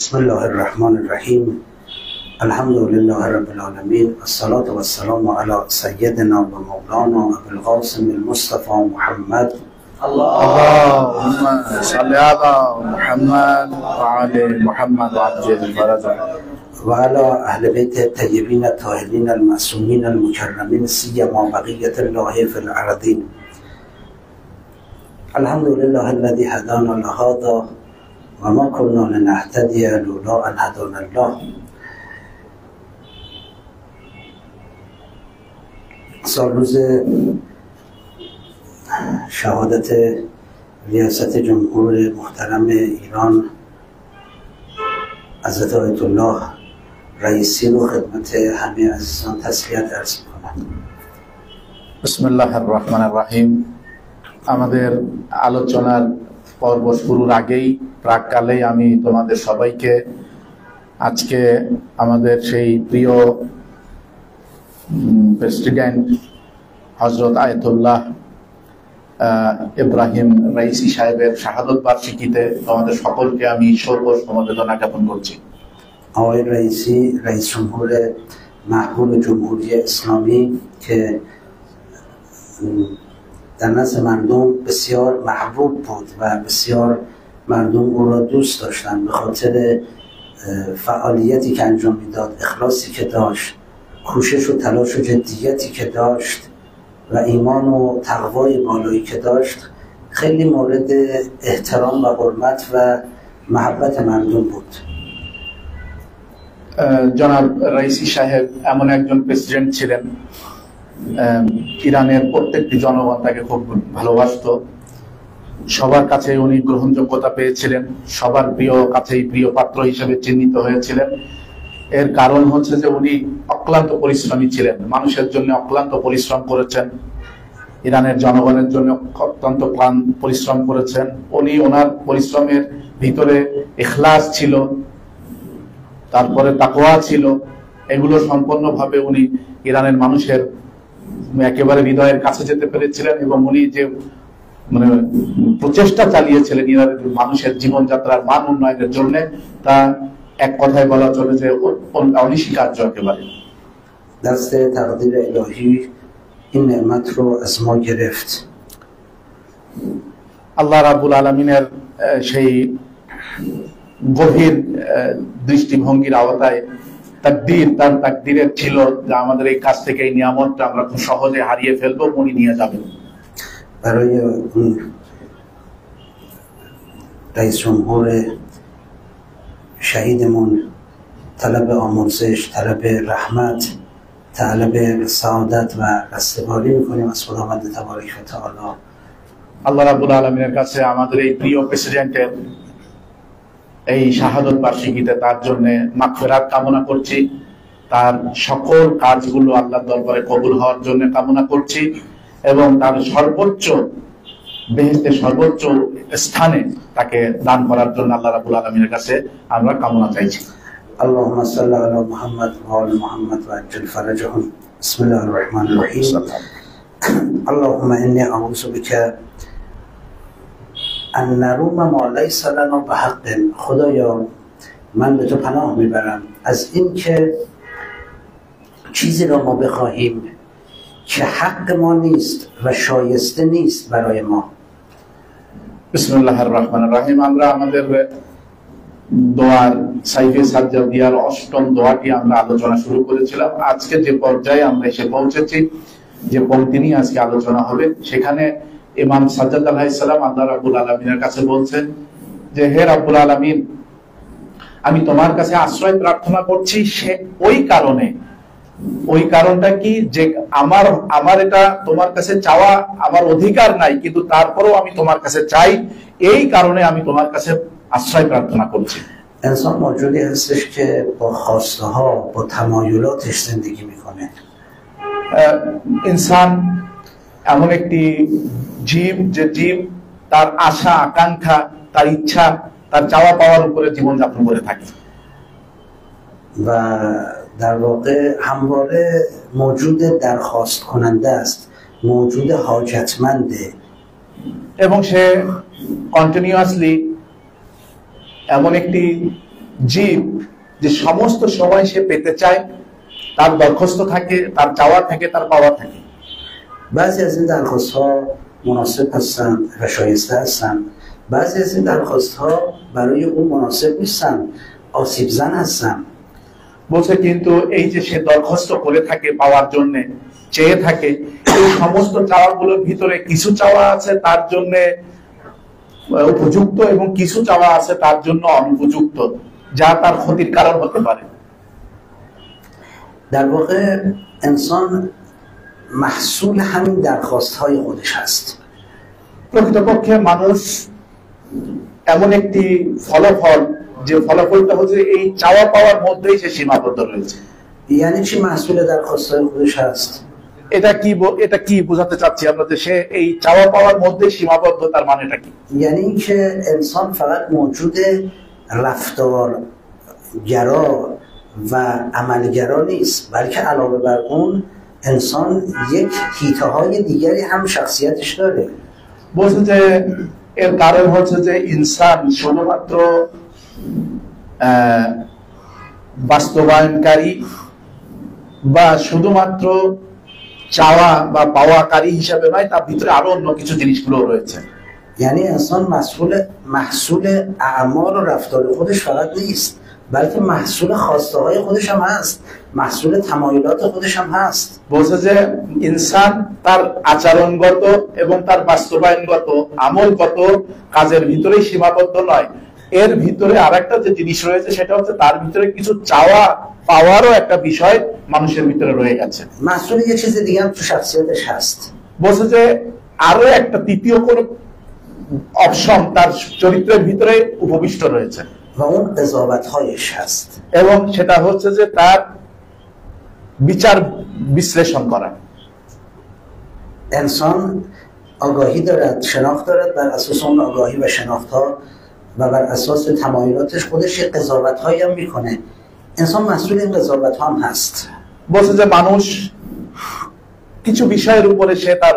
بسم الله الرحمن الرحیم. الحمد لله رب العالمین، الصلاة والسلام علی سیدنا و مولانا ابوالقاسم المصطفى محمد. اللهم صل علی محمد و علی محمد و عجل فرجه و علی اهل بیت الطیبین الطاهرین المعصومین المکرمین سیما بقیة الله فی الارضین. الحمد لله الذي هدانا لهذا و ما كنا لنهتدي لولا ان هدانا الله. سالروز شهادت ریاست جمهور محترم ایران حضرت آیت الله رئیسی رو خدمت همه عزیزان تسلیت عرض می‌کنم. بسم الله الرحمن الرحیم. আমাদের আলোচনার পর্ব শুরুর আগেই প্রাককালে আমি তোমাদের সবাইকে আজকে আমাদের সেই প্রিয় প্রেসিডেন্ট হযরত আয়াতুল্লাহ ইব্রাহিম রাইসি সাহেবের শাহাদত বার্ষিকীতে তোমাদের সকলকে আমি শোক ও সমবেদনা জ্ঞাপন করছি। آقای رئیسی رئیس جمهور محبوب جمهوری اسلامی که در نزد مردم بسیار محبوب بود و بسیار مردم او را دوست داشتند به خاطر فعالیتی که انجام میداد، اخلاصی که داشت، کوشش و تلاش و جدیتی که داشت و ایمان و تقوای بالایی که داشت خیلی مورد احترام و حرمت و محبت مردم بود. জনাব রাইসি সাহেব এমন একজন প্রেসিডেন্ট ছিলেন, ইরানের প্রত্যেকটি জনগণ তাকে খুব ভালোবাসতো, সবার কাছে উনি গ্রহণযোগ্যতা পেয়েছিলেন, সবার কাছেই প্রিয় পাত্র হিসেবে চিহ্নিত হয়েছিলেন। এর কারণ হচ্ছে যে উনি অক্লান্ত পরিশ্রমী ছিলেন, মানুষের জন্য অক্লান্ত পরিশ্রম করেছেন, ইরানের জনগণের জন্য অত্যন্ত পরিশ্রম করেছেন। উনি ওনার পরিশ্রমের ভিতরে ইখলাস ছিল, তারপরে তাকওয়া ছিল, এগুলো সম্পূর্ণভাবে উনি ইরানের মানুষের একেবারে হৃদয়ের কাছে যেতে পেরেছিলেন এবং উনি যে প্রচেষ্টা চালিয়েছিলেন ইরানের মানুষের জীবনযাত্রার মান উন্নয়নের জন্য, তা এক কথায় বলা চলে যে অনস্বীকার্য একেবারে। دست تقدیر الهی این نعمت رو از ما گرفت. আল্লাহ রাব্বুল আলামিনের সেই গভীর দৃষ্টিভঙ্গির আওতায় তার তাকদীরের ছিল যে আমাদের এই কাছ থেকে এই নিয়ামতটা আমরা খুব সহজে হারিয়ে ফেলবো, উনি নিয়ে যাবেন। برای اون رئیس جمهور شهیدمون طلب آمرزش، طلب رحمت، طلب سعادت و رستگاری میکنیم از خداوند تبارک و تعالی. আল্লাহ রাব্বুল আলামিনের কাছে আমাদের এই প্রিয় প্রেসিডেন্টের এই শাহাদত বার্ষিকীতে তার জন্য মাগফিরাত কামনা করছি, তার সকল কাজগুলো আল্লাহর দরবারে কবুল হওয়ার জন্য কামনা করছি এবং তার সর্বোচ্চ বেহেশতের সর্বোচ্চ স্থানে তাকে দান করার জন্য আল্লাহ রাব্বুল আলামিনের কাছে আমরা কামনা চাইছি। اللهم صل على محمد و آل محمد و عجل فرجهم. بسم الله الرحمن الرحیم. اللهم انی اعوذ بک ان نروم ما لیس لنا بحق. خدایا من به تو پناه میبرم از این که چیزی را ما بخواهیم که حق ما نیست و شایسته نیست برای ما. বিসমিল্লাহির রহমানির রহিম। আমরা আমাদের দোয়ার সাইফে সাজ্জাদিয়ার অষ্টম দোয়াটি আমরা আলোচনা শুরু করেছিলাম। আজকে যে পর্যায়ে আমরা এসে পৌঁছেছি, যে পংক্তি নিয়ে আজকে আলোচনা হবে, সেখানে ইমাম সাজ্জাদ আলাইহিস সালাম আল্লাহ রাব্বুল আলামিনের কাছে বলছেন যে হে রাব্বুল আলামিন, আমি তোমার কাছে আশ্রয় প্রার্থনা করছি সে ওই কারণটা কি যে আমার এটা তোমার কাছে চাওয়া আমার অধিকার নাই, কিন্তু তারপরেও আমি তোমার কাছে চাই, এই কারণে আমি তোমার কাছে আশ্রয় প্রার্থনা করছি। انسان موجودی هستش که با خواسته ها با تمایلاتش زندگی میکنه. ইনসান এমন একটি জীব যে জীব তার আশা আকাঙ্ক্ষা, তার ইচ্ছা, তার চাওয়া পাওয়ার উপরে জীবনযাপন করে থাকে و در واقع همواره موجود درخواست کننده است، موجود حاجتمنده এবং সে কন্টিনিউয়াসলি এমন একটি জীব যে সমস্ত সময় সে পেতে চায়, তার দরখাস্ত থাকে, তার চাওয়া থাকে, তার পাওয়া থাকে। بعضی از این درخواست ها مناسب هستند و شایسته هستند، بعضی از این درخواست ها برای اون مناسب نیستند، آسیب زن هستند. বলছে কিন্তু এই যে সে দরখাস্ত করে থাকে পাওয়ার জন্য, চেয়ে থাকে, এই সমস্ত চাওয়াগুলোর ভিতরে কিছু চাওয়া আছে তার জন্য উপযুক্ত এবং কিছু চাওয়া আছে তার জন্য অনুপযুক্ত, যা তার ক্ষতির কারণ হতে পারে। در واقع انسان محصول همین درخواست های خودش هست. প্রকৃতপক্ষে মানুষ এমন একটি ফলাফল, যে ফলাফলটা হচ্ছে এই চাওয়া পাওয়ার মধ্যেই সে সীমাবদ্ধ রয়েছে। یعنی چی محصول درخواست های خودش هست؟ এটা কি বোঝাতে চাচ্ছি আমরা যে সে এই চাওয়া পাওয়ার মধ্যে সীমাবদ্ধ, তার মানেটা কি? یعنی اینکه انسان فقط موجود رفتارگرا و عملگرا نیست، بلکه علاوه بر اون انسان یک حیطه های دیگری هم شخصیتش داره. বলছে যে এর কারণ হচ্ছে যে ইনসান শুধুমাত্র বাস্তবায়নকারী বা শুধুমাত্র চাওয়া বা পাওয়াকারী হিসাবে নয়, তার ভিতরে আরো অন্য কিছু জিনিসগুলো রয়েছে। یعنی انسان محصول اعمال و رفتار خودش فقط نیست، بلکه محصول خواسته های خودش هم هست، محصول تمایلات خودش هم هست. বলছে যে ইনসান তার আচরণগত এবং তার বাস্তবায়নগত আমলগত কাজের ভিতরেই সীমাবদ্ধ নয়, এর ভিতরে আরেকটা যে জিনিস রয়েছে সেটা হচ্ছে তার ভিতরে কিছু চাওয়া পাওয়ারও একটা বিষয় মানুষের ভিতরে রয়ে গেছে। محصول یه چیز دیگه هم تو شخصیتش هست. বলছে যে আরো একটা তৃতীয় কোন অপশন তার চরিত্রের ভিতরে উপবিষ্ট রয়েছে و اون قضاوت‌هایش هست. এবং সেটা হচ্ছে যে তার বিচার বিশ্লেষণ করা। انسان آگاهی دارد، شناخت دارد، بر اساس اون آگاهی و شناخت‌ها و بر اساس تمایلاتش خودش یه قضاوت‌هایی هم میکنه. انسان مسئول این قضاوت‌ها هم هست. বলছে যে মানুষ কিছু বিষয়ের উপরে সে তার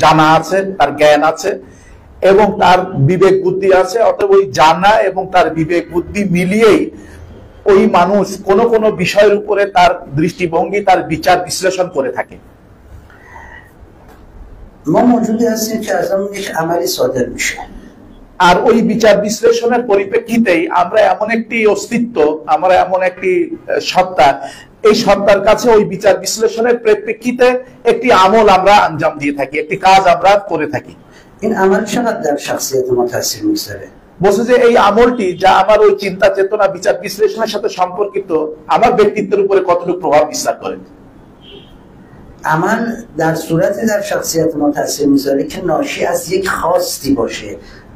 জানা আছে, তার জ্ঞান আছে এবং তার বিবেক বুদ্ধি আছে, অতএব ওই জানা এবং তার বিবেক বুদ্ধি মিলিয়েই ওই মানুষ কোন কোন বিষয়ের উপরে তার দৃষ্টিভঙ্গি, তার বিচার বিশ্লেষণ করে থাকে। ما موجودی هستیم که از همون یک عملی صادر میشه. আর ওই বিচার বিশ্লেষণের পরিপ্রেক্ষিতেই আমরা এমন একটি অস্তিত্ব, আমরা এমন একটি সত্তা, এই সত্তার কাছে ওই বিচার বিশ্লেষণের পরিপ্রেক্ষিতে একটি আমল আমরা আঞ্জাম দিয়ে থাকি, একটি কাজ আমরা করে থাকি। این عمل چقدر در شخصیت ما تاثیر میذاره؟ বলছে যে এই আমলটি যা আমার ওই চিন্তা চেতনা বিচার বিশ্লেষণের সাথে সম্পর্কিত আমার ব্যক্তিত্বের উপরে কতটুকু প্রভাব বিস্তার করে। عمل در صورتی در شخصیت ما تاثیر میذاره که ناشی از یک خواستی باشه،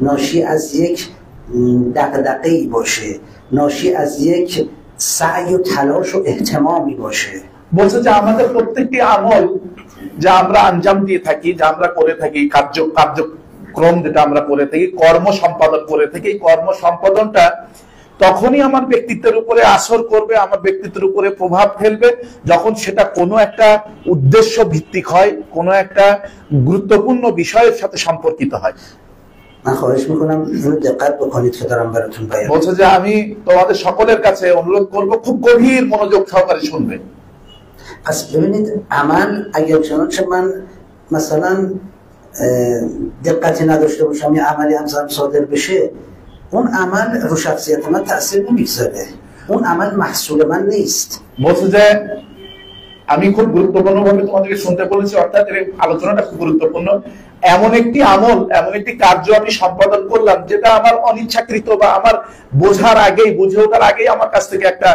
ناشی از یک دغدغه‌ای باشه، ناشی از یک سعی و تلاش و اهتمامی باشه. বলছে যে আমাদের প্রত্যেকটি আমল যা আমরা আঞ্জাম দিয়ে থাকি, যা আমরা করে থাকি, কার্যক্রম যেটা আমরা করে থাকি, কর্ম সম্পাদন করে থাকি, এই কর্ম সম্পাদনটা তখনই আমার ব্যক্তিত্বের উপরে আসর করবে, আমার ব্যক্তিত্বের উপরে প্রভাব ফেলবে যখন সেটা কোনো একটা উদ্দেশ্য ভিত্তিক হয়, কোনো একটা গুরুত্বপূর্ণ বিষয়ের সাথে সম্পর্কিত হয়। من خواهش میکنم اینو دقت بکنید که دارم براتون بیان. বলছে যে আমি তোমাদের সকলের কাছে অনুরোধ করব খুব গভীর মনোযোগ সহকারে শুনবে। پس ببینید عمل اگر چنانچه من مثلا دقتی نداشته باشم یه عملی هم صادر بشه، اون عمل رو شخصیت من تأثیر نمیگذاره، اون عمل محصول من نیست. বলছে যে আমি খুব গুরুত্বপূর্ণ ভাবে তোমাদেরকে শুনতে বলেছি, অর্থাৎ এই আলোচনাটা খুব গুরুত্বপূর্ণ। এমন একটি আমল, এমন একটি কার্য আমি সম্পাদন করলাম যেটা আমার অনিচ্ছাকৃত বা আমার বোঝার আগেই, বুঝে ওঠার আগেই আমার কাছ থেকে একটা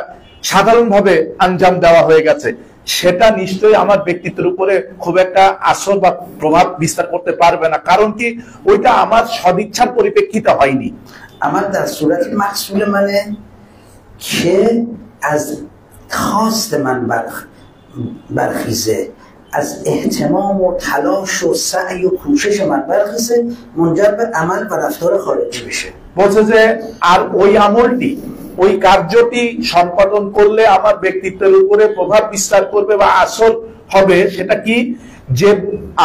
সাধারণভাবে আঞ্জাম দেওয়া হয়ে গেছে, সেটা নিশ্চয়ই আমার ব্যক্তিত্বের উপরে খুব একটা আসর বা প্রভাব বিস্তার করতে পারবে না। কারণ কি, ওইটা আমার সদিচ্ছার পরিপ্রেক্ষিতে হয়নি। عمل در صورت محصول منه که از خواست من برخیزه، از اهتمام و تلاش و سعی و کوشش من برخیزه، منجر به عمل و رفتار خارجی بشه. বলছে যে আর ওই আমলটি, ওই কার্যটি সম্পাদন করলে আমার ব্যক্তিত্বের উপরে প্রভাব বিস্তার করবে বা আসর হবে, সেটা কি, যে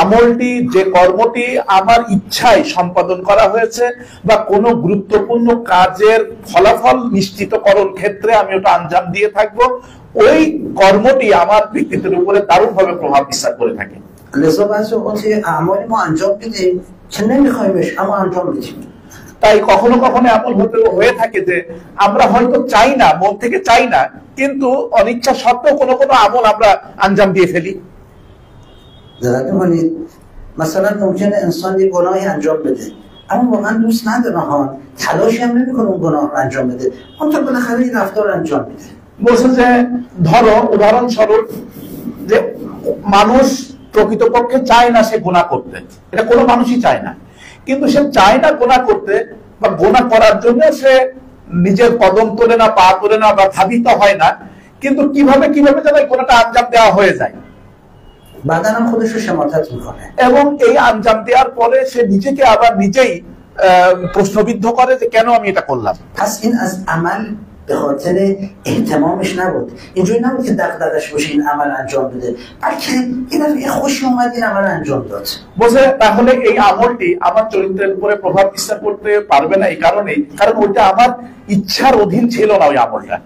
আমলটি, যে কর্মটি আমার ইচ্ছায় সম্পাদন করা হয়েছে বা কোনো গুরুত্বপূর্ণ কাজের ফলাফল নিশ্চিতকরণ ক্ষেত্রে আমি ওটা আঞ্জাম দিয়ে থাকব, ওই কর্মটি আমার ব্যক্তিত্বের উপরে দারুণভাবে প্রভাব বিস্তার করে থাকে। اعمالی ما انجام بدیم که نمیخوایمش اما انجام بدیم। তাই কখনো কখনো এমন হয়ে থাকে যে আমরা হয়তো চাই না, মন থেকে চাই না, কিন্তু অনিচ্ছা সত্ত্বেও কোনো কোনো আমল আমরা আঞ্জাম দিয়ে ফেলি। دقت کنید مثلا ممکنه انسان یه گناهی انجام بده اما واقعا دوست نداره ها، تلاشی هم نمیکنه اون گناه رو انجام بده، اون تو بالاخره این رفتار انجام میده। বলছে যে ধরো উদাহরণস্বরূপ যে মানুষ প্রকৃতপক্ষে চায় না সে গুনাহ করতে, এটা কোনো মানুষই চায় না, কিন্তু সে চায় না গুনাহ করতে বা গুনাহ করার জন্য সে নিজের কদম তোলে না, পা তোলে না বা ধাবিত হয় না, কিন্তু কিভাবে কিভাবে যেন এই গুনাহটা আঞ্জাম দেওয়া হয়ে যায়। বাদানাম খুদেশো শমাতাত মিকনে, এবং এই আঞ্জাম দেওয়ার পরে সে নিজেকে আবার নিজেই প্রশ্নবিদ্ধ করে যে কেন আমি এটা করলাম। پس این از عمل به خاطر اهتمامش نبود، اینجوری نبود که دغدغش باشه این عمل انجام بده، بلکه این دفعه خوش اومد این عمل انجام داد। বুঝে তাহলে এই আমলটি আমার চরিত্রের উপরে প্রভাব বিস্তার করতে পারবে না এই কারণেই, কারণ ওইটা আমার ইচ্ছার অধীন ছিল না। ওই আমলটা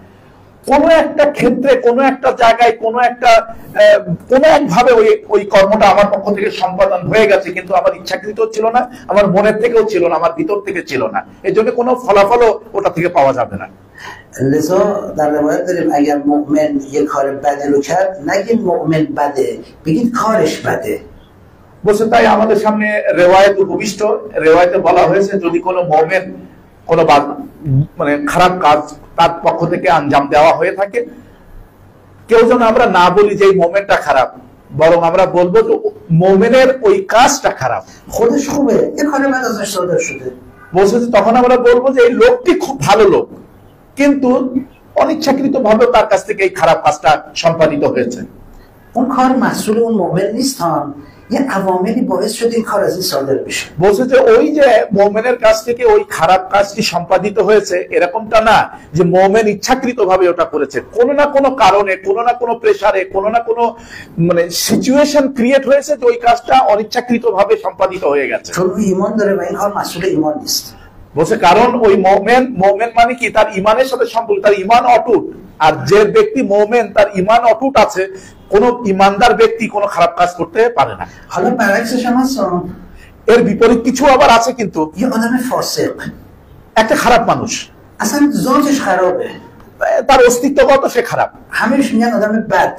কোনো একটা ক্ষেত্রে, কোনো একটা জায়গায়, কোনো একভাবে ওই কর্মটা আমার পক্ষ থেকে সম্পাদন হয়ে গেছে, কিন্তু আমার ইচ্ছাকৃত ছিল না, আমার মনের থেকেও ছিল না, আমার ভিতর থেকে ছিল না, এই জন্য কোনো ফলাফলও ওটা থেকে পাওয়া যাবে না। لذا در روایت داریم اگر مؤمن یک کار بدی رو کرد نگید مؤمن بده، بگید کارش بده। বলছে তাই আমাদের সামনে রেওয়ায়েত উপবিষ্ট, রেওয়ায়েতে বলা হয়েছে যদি কোনো মুমিন কোনো মানে খারাপ কাজ তার পক্ষ থেকে আঞ্জাম দেওয়া হয়ে থাকে, কেউ যেন আমরা না বলি যে এই মুমিনটা খারাপ, বরং আমরা বলবো যে মুমিনের ওই কাজটা খারাপ। خودش خوبه یه کار بد ازش صادر شده। বলছে তখন আমরা বলবো যে এই লোকটি খুব ভালো লোক, কিন্তু অনিচ্ছাকৃত ভাবে তার কাছ থেকে এই খারাপ কাজটা সম্পাদিত হয়েছে। اون کار مسئول اون مؤمن نیست ها، یه عواملی باعث شده این کار از این صادر بشه। বলছে যে ওই যে মুমিনের কাছ থেকে ওই খারাপ কাজটি সম্পাদিত হয়েছে এরকমটা না যে মুমিন ইচ্ছাকৃত ভাবে ওটা করেছে, কোনো না কোনো কারণে, কোনো না কোনো প্রেসারে, কোনো না কোনো মানে সিচুয়েশন ক্রিয়েট হয়েছে যে ওই কাজটা অনিচ্ছাকৃত ভাবে সম্পাদিত হয়ে গেছে। چون او ایمان داره و این کار مسئول ایمان نیست। বলছে কারণ ওই মুমিন মানে কি তার ঈমানের সাথে সম্পর্ক, তার ঈমান অটুট, আর যে ব্যক্তি মুমিন তার ঈমান অটুট আছে, কোন ঈমানদার ব্যক্তি কোনো খারাপ কাজ করতে পারে না। حالا برعکسش هم هست، এর বিপরীত কিছু আবার আছে, কিন্তু یه آدم فاسق একটা খারাপ মানুষ اصلا ذاتش خرابه، তার অস্তিত্বগত সে খারাপ, همهش میگن آدم بد،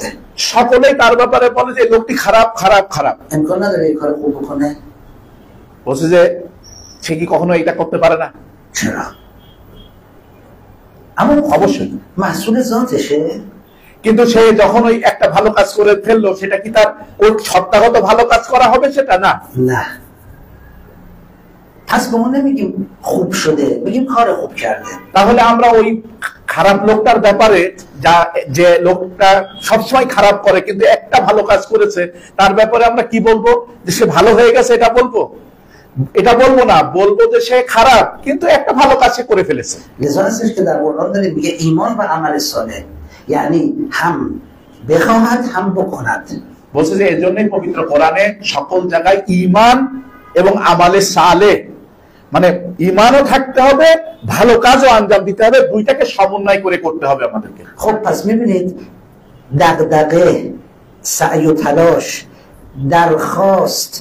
সকলেই তার ব্যাপারে বলে যে লোকটি খারাপ খারাপ খারাপ। امکان نداره این کار خوب بکنه؟ বলছে যে সে কি কখনো এটা করতে পারে না? چرا؟ اما অবশ্যই مسئول ذاتشه। কিন্তু সে যখন ওই একটা ভালো কাজ করে ফেললো, সেটা কি তার ওই সত্তাগত ভালো কাজ করা হবে? সেটা না। نه پس به اون نمیگیم خوب شده، بگیم کار خوب کرده। তাহলে আমরা ওই খারাপ লোকটার ব্যাপারে, যে লোকটা সবসময় খারাপ করে কিন্তু একটা ভালো কাজ করেছে, তার ব্যাপারে আমরা কি বলবো? যে সে ভালো হয়ে গেছে, এটা বলবো? এটা বলবো না, বলবো যে সে খারাপ কিন্তু একটা ভালো কাজ সে করে ফেলেছে। لذا هستش که در قرآن داریم میگه ایمان و عمل صالح، یعنی هم بخواهد هم بکند। বলছে যে এই জন্যই পবিত্র কোরআনে সকল জায়গায় ঈমান এবং আমালে সালেহ, মানে ঈমানও থাকতে হবে, ভালো কাজও আঞ্জাম দিতে হবে, দুইটাকে সমন্বয় করে করতে হবে আমাদেরকে। خب پس میبینید دغدغه، سعی و تلاش، درخواست،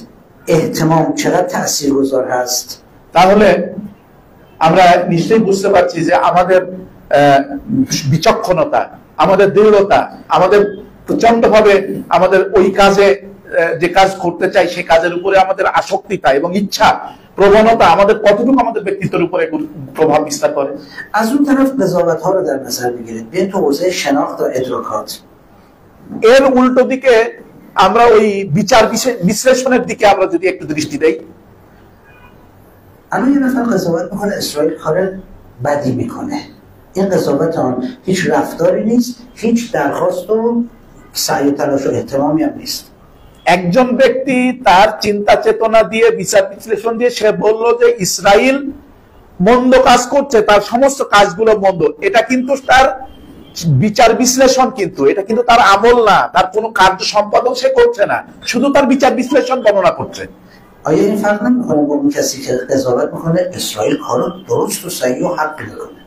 اهتمام چقدر تاثیرگذار هست। তাহলে আমরা নিশ্চয়ই বুঝতে পারছি যে আমাদের বিচক্ষণতা, আমাদের দৃঢ়তা, আমাদের প্রচন্ডভাবে আমাদের ওই কাজে, যে কাজ করতে চাই সেই কাজের উপরে আমাদের আসক্তিতা এবং ইচ্ছা, প্রবণতা আমাদের কতটুকু আমাদের ব্যক্তিত্বের উপরে প্রভাব বিস্তার করে। از اون طرف قضاوت ها رو در نظر بگیرید، بیاین تو حوزه شناخت و ادراکات। এর উল্টো দিকে আমরা ওই বিচার বিশ্লেষণের দিকে আমরা যদি একটু দৃষ্টি দেই। الان یه نفر قضاوت میکنه اسرائیل کار بدی میکنه، این قضاوت آن هیچ رفتاری نیست، هیچ درخواست و سعی و تلاش و اهتمامی هم نیست। একজন ব্যক্তি তার চিন্তা চেতনা দিয়ে, বিচার বিশ্লেষণ দিয়ে সে বলল যে ইসরায়েল মন্দ কাজ করছে, তার সমস্ত কাজগুলো মন্দ, এটা কিন্তু তার বিচার বিশ্লেষণ, কিন্তু এটা কিন্তু তার আমল না, তার কোনো কার্য সম্পাদন সে করছে না, শুধু তার বিচার বিশ্লেষণ বর্ণনা করছে। آیا این فرق نمیکنه با اون کسی که قضاوت میکنه اسرائیل کارو درست و صحیح و حق میکنه؟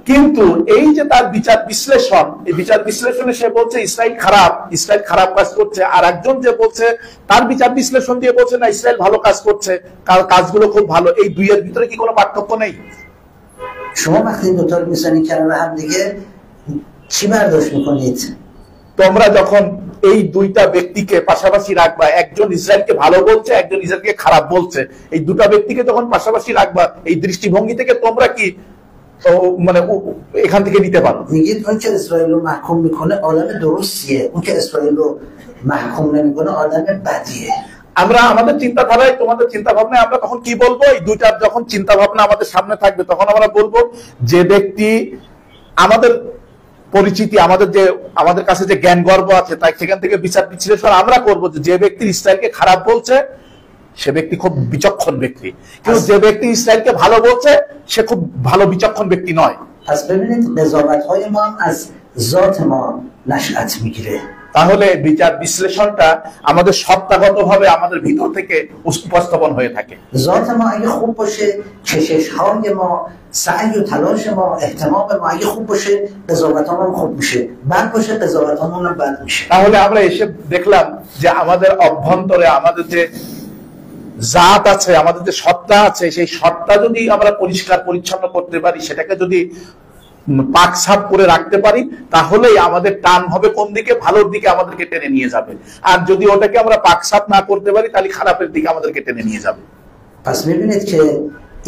কিন্তু এই যে তার বিচার বিশ্লেষণ, এই বিচার বিশ্লেষণে সে বলছে ইসরায়েল খারাপ কাজ করছে, আর একজন যে বলছে তার বিচার বিশ্লেষণ দিয়ে বলছে না ইসরায়েল ভালো কাজ করছে, কাজগুলো খুব ভালো, এই দুইয়ের ভিতরে কি কোনো পার্থক্য নেই? شما وقتی این دوتا رو میزنید کنار هم دیگه چی برداشت میکنید؟ তোমরা যখন এই দুইটা ব্যক্তিকে পাশাপাশি রাখবা, একজন ইসরায়েলকে ভালো বলছে, একজন ইসরায়েলকে খারাপ বলছে, এই দুটা ব্যক্তিকে যখন পাশাপাশি রাখবা, এই দৃষ্টিভঙ্গি থেকে তোমরা কি মানে এখান থেকে নিতে পারো? میگید اون که اسرائیل رو محکوم میکنه آدم درستیه، اون که اسرائیل رو محکوم نمیکنه آدم بدیه। আমরা আমাদের চিন্তাধারায়, তোমাদের চিন্তা ভাবনায় আমরা তখন কি বলবো? এই দুইটার যখন চিন্তা ভাবনা আমাদের সামনে থাকবে তখন আমরা বলবো যে ব্যক্তি আমাদের পরিচিতি, আমাদের কাছে যে জ্ঞান গর্ব আছে, তাই সেখান থেকে বিচার বিশ্লেষণ আমরা করবো যে ব্যক্তি ইসরায়েলকে খারাপ বলছে সে ব্যক্তি খুব বিচক্ষণ ব্যক্তি, কিন্তু যে ব্যক্তি ইসরায়েলকে ভালো বলছে সে খুব ভালো বিচক্ষণ ব্যক্তি নয়। پس ببینید قضاوت‌های ما از ذات ما نشأت میگیره। তাহলে বিচার বিশ্লেষণটা আমাদের সত্তাগতভাবে আমাদের ভিতর থেকে উপস্থাপন হয়ে থাকে। ذات ما اگه خوب باشه، کشش‌های ما، سعی و تلاش ما، اهتمام ما اگه خوب باشه، قضاوت‌هامون خوب میشه، بد باشه قضاوت‌هامون هم بد میشه। তাহলে আমরা এসে দেখলাম যে আমাদের অভ্যন্তরে আমাদের যে জাত আছে, আমাদের যে সত্তা আছে, সেই সত্তা যদি আমরা পরিষ্কার পরিচ্ছন্ন করতে পারি, সেটাকে যদি পাক সাফ করে রাখতে পারি, তাহলেই আমাদের টান হবে কোন দিকে? ভালোর দিকে আমাদেরকে টেনে নিয়ে যাবে। আর যদি ওটাকে আমরা পাক সাফ না করতে পারি তাহলে খারাপের দিকে আমাদেরকে টেনে নিয়ে যাবে। پس می‌بینید که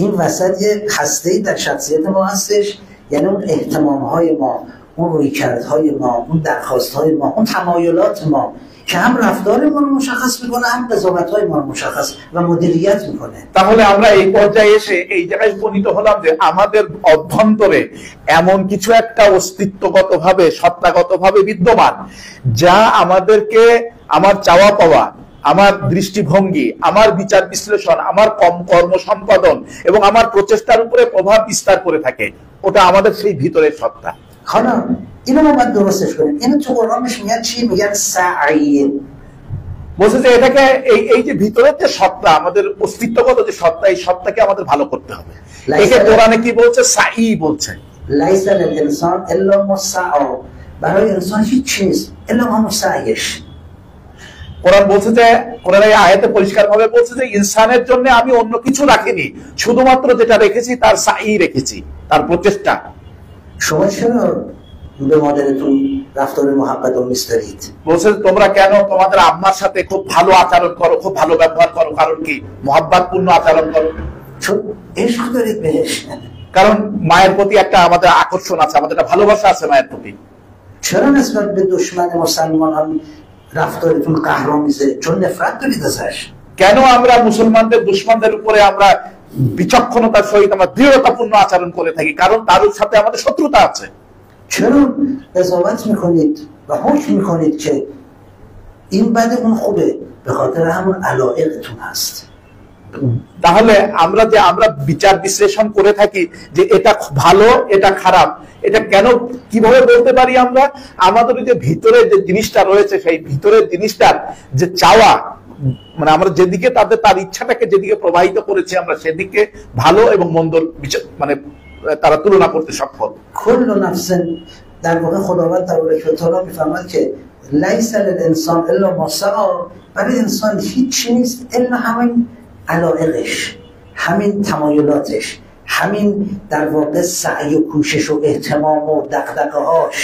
این وسط یه هسته‌ای در شخصیت ما هستش، یعنی اون اهتمام‌های ما، اون رویکردهای ما، اون درخواست‌های ما، اون تمایلات ما که هم رفتار ما رو مشخص میکنه، هم قضاوت‌های ما رو مشخص و مدیریت میکنه। তাহলে আমরা এই পর্যায়ে এসে এই জায়গায় উপনীত হলাম যে আমাদের অভ্যন্তরে এমন কিছু একটা অস্তিত্বগতভাবে, সত্তাগতভাবে বিদ্যমান, যা আমাদেরকে আমার চাওয়া পাওয়া, আমার দৃষ্টিভঙ্গি, আমার বিচার বিশ্লেষণ, আমার কর্ম সম্পাদন এবং আমার প্রচেষ্টার উপরে প্রভাব বিস্তার করে থাকে। ওটা আমাদের সেই ভিতরের সত্তা। حالا اینو ما باید درستش کنیم. اینو تو قرآن بهش میگن چی؟ میگن سعی। বলছে যে এটাকে এই যে ভিতরের যে সত্তা, আমাদের অস্তিত্বগত যে সত্তা, এই সত্তাকে আমাদের ভালো করতে হবে। একে কোরআনে কি বলছে? সাই বলছে। লাইসা লিল ইনসান ইল্লা মা সাআ। برای انسان هیچ چیز الا ما سعیش। কোরআন বলছে যে, কোরআনের এই আয়াতে পরিষ্কারভাবে বলছে যে ইনসানের জন্য আমি অন্য কিছু রাখিনি, শুধুমাত্র যেটা রেখেছি তার সাই রেখেছি, তার প্রচেষ্টা। شما چرا به مادرتون رفتار محبت آمیز دارید؟ বলছে তোমরা কেন তোমাদের আম্মার সাথে খুব ভালো আচরণ করো, খুব ভালো ব্যবহার করো? কারণ কি? মহব্বতপূর্ণ আচরণ করো। چون عشق دارید بهش। কারণ মায়ের প্রতি একটা আমাদের আকর্ষণ আছে, আমাদের একটা ভালোবাসা আছে মায়ের প্রতি। چرا نسبت به دشمن مسلمانان رفتارتون قهرآمیزه؟ چون نفرت دارید ازش। কেন আমরা মুসলমানদের দুশমনদের উপরে আমরা বিচক্ষণতার সহিত আমরা দৃঢ়তাপূর্ণ আচরণ করে থাকি? কারণ তার সাথে আমাদের শত্রুতা আছে। چرا قضاوت میکنید و حکم میکنید که این بده اون خوبه؟ به خاطر همون علایقتون هست। তাহলে আমরা বিচার বিশ্লেষণ করে থাকি যে এটা ভালো, এটা খারাপ, এটা কেন, কিভাবে বলতে পারি? আমরা আমাদের যে ভিতরে যে জিনিসটা রয়েছে, সেই ভিতরের জিনিসটার যে চাওয়া, মানে আমরা যেদিকে তার ইচ্ছাটাকে যেদিকে প্রবাহিত করেছি, আমরা সেদিকে ভালো এবং মন্দ মানে তারা তুলনা করতে সক্ষম। کل نفس در واقع خداوند تبارک و تعالی میفرماید که لیس للانسان الا ما سعی. برای انسان هیچ نیست الا همین علایقش، همین تمایلاتش، همین در واقع سعی و کوشش و اهتمام و دغدغه‌هاش।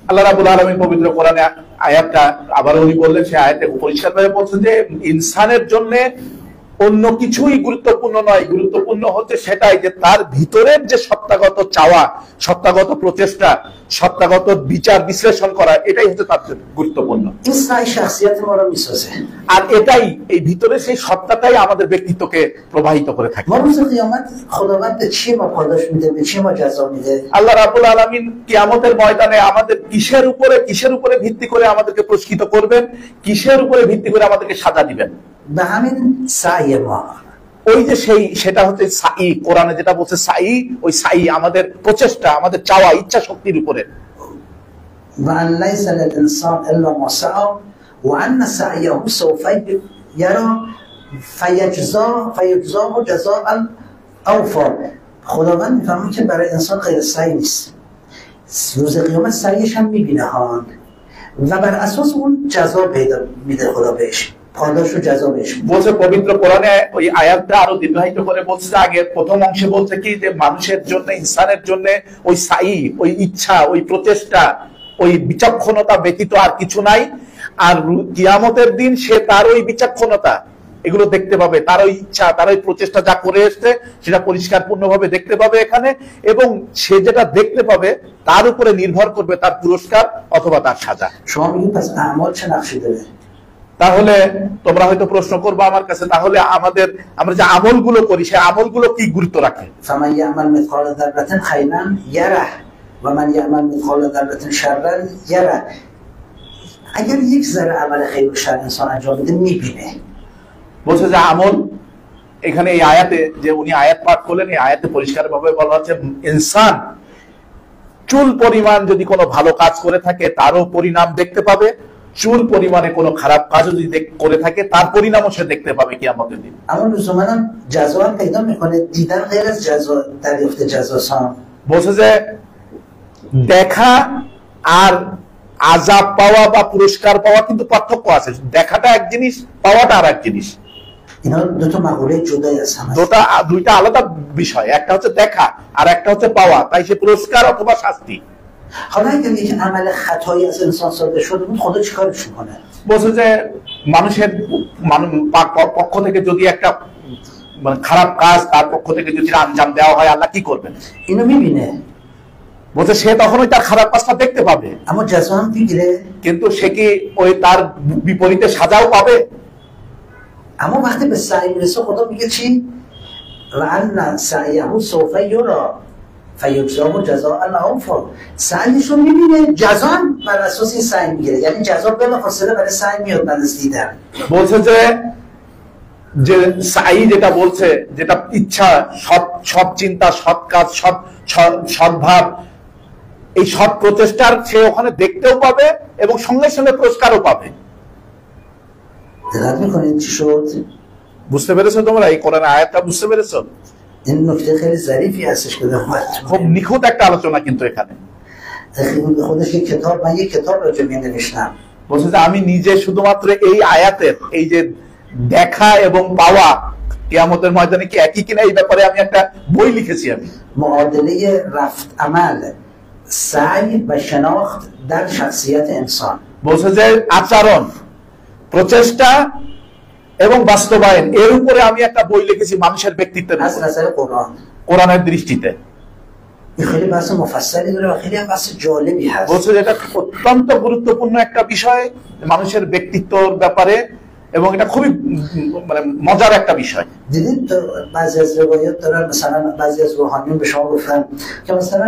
আল্লাহ রাব্বুল আলামিন পবিত্র কোরআনে আয়াতটা আবার উনি বললেন, সেই আয়াতে পরিষ্কারভাবে বলছেন যে ইনসানের জন্য অন্য কিছুই গুরুত্বপূর্ণ নয়, গুরুত্বপূর্ণ হচ্ছে সেটাই যে তার ভিতরের যে সত্তাগত চাওয়া, সত্তাগত প্রচেষ্টা, সত্তাগত বিচার বিশ্লেষণ করা, এটাই হচ্ছে তার গুরুত্বপূর্ণ। আর এটাই, এই ভিতরে সেই সত্তাটাই আমাদের ব্যক্তিত্বকে প্রবাহিত করে থাকে। আল্লাহ রাব্বুল আলামিন কিয়ামতের ময়দানে আমাদের কিসের উপরে ভিত্তি করে আমাদেরকে পুরস্কৃত করবেন, কিসের উপরে ভিত্তি করে আমাদেরকে সাজা দিবেন? به همین سعی ما، ওই যে সেটা হচ্ছে সাই, কোরআনে যেটা বলছে সাই, ওই সাই আমাদের প্রচেষ্টা, আমাদের চাওয়া, ইচ্ছা শক্তির উপরে। وأن ليس للإنسان إلا ما سعى وأن سعيه سوف يرى فيجزاه جزاء أوفى. خداوند میفهمه که برای انسان غیر سعی نیست، روز قیامت سعیش هم میبینه ها و بر اساس اون جزا پیدا میده خدا بهش، پاداش و جزا بهش বলছে পবিত্র কোরআনে। ওই আয়াতটা আরো দীর্ঘায়িত করে বলছে যে আগে প্রথম অংশে বলছে কি যে মানুষের জন্য, ইনসানের জন্য ওই সাই, ওই ইচ্ছা, ওই প্রচেষ্টা, ওই বিচক্ষণতা ব্যতীত আর কিছু নাই। আর কিয়ামতের দিন সে তার ওই বিচক্ষণতা এগুলো দেখতে পাবে, তার ওই ইচ্ছা, তার ওই প্রচেষ্টা যা করে এসছে সেটা পরিষ্কার পূর্ণভাবে দেখতে পাবে এখানে, এবং সে যেটা দেখতে পাবে তার উপরে নির্ভর করবে তার পুরস্কার অথবা তার সাজা। তাহলে তোমরা হয়তো প্রশ্ন করবে আমার কাছে, তাহলে আমরা যে আমলগুলো করি সেই আমলগুলো কি গুরুত্ব রাখে? اگر یک ذره عمل خیر و شر انسان انجام بده میبینه। বলছে যে আমল, এখানে এই আয়াতে যে উনি আয়াত পাঠ করলেন, এই আয়াতে পরিষ্কারভাবে বলা হচ্ছে ইনসান চুল পরিমাণ যদি কোনো ভালো কাজ করে থাকে তারও পরিণাম দেখতে পাবে, চুল পরিমাণে কোনো খারাপ কাজ যদি করে থাকে তার পরিণামও সে দেখতে পাবে কিয়ামতের দিন। اما لزوما جزا هم پیدا میکنه، دیدن غیر از جزا دریافت جزا. বলছে যে দেখা আর আযাব পাওয়া বা পুরস্কার পাওয়া কিন্তু পার্থক্য আছে। দেখাটা এক জিনিস, পাওয়াটা আর এক জিনিস। দুইটা আলাদা বিষয়, একটা হচ্ছে দেখা আর একটা হচ্ছে পাওয়া, তাই সে পুরস্কার অথবা শাস্তি। বলছে যে মানুষের পক্ষ থেকে যদি একটা মানে খারাপ কাজ তার পক্ষ থেকে যদি আঞ্জাম দেওয়া হয়, আল্লাহ কি করবেন? বলছে সে তখনই তার খারাপ কাজটা দেখতে পাবে, কিন্তু সে কি ওই তার বিপরীতে সাজাও পাবে? اما وقتی به سعی میرسه خدا میگه چی؟ وَأَنَّ سَعْيَهُ سَوْفَ يُرَى فَيُجْزَاهُ جَزَاءً أَوْفَىٰ. سعیشو میبینه، جزا بر اساس این سعی میگیره، یعنی جزا بلافاصله برای سعی میاد بعد از دیدن. বলছে যে সাই যেটা বলছে, যেটা ইচ্ছা, সৎ চিন্তা, সৎ কাজ, সৎ ভাব, এই সৎ প্রচেষ্টার সে ওখানে দেখতেও পাবে এবং সঙ্গে সঙ্গে পুরস্কারও পাবে। বুঝতে পেরেছো তোমরা এই কোরআন আয়াতটা? বুঝতে পেরেছো? খুব নিখুঁত একটা আলোচনা কিন্তু এখানে। বলছে যে আমি নিজে শুধুমাত্র এই আয়াতের এই যে দেখা এবং পাওয়া কিয়ামতের ময়দানে কি একই কিনা এই ব্যাপারে আমি একটা বই লিখেছি। আমি মুআদালে রাফত আমাল সাই বা শনাখত در شخصیت انسان। বলছে যে আচরণ, প্রচেষ্টা এবং বাস্তবায়ন, এর উপরে আমি একটা বই লিখেছি মানুষের ব্যক্তিত্বের কোরআনের দৃষ্টিতে। বলছে এটা অত্যন্ত গুরুত্বপূর্ণ একটা বিষয় মানুষের ব্যক্তিত্বর ব্যাপারে, এবং এটা খুবই মানে মজার একটা বিষয়। دیدید تو بعضی از روایات دارن، مثلا بعضی از روحانیون به شما گفتن که مثلا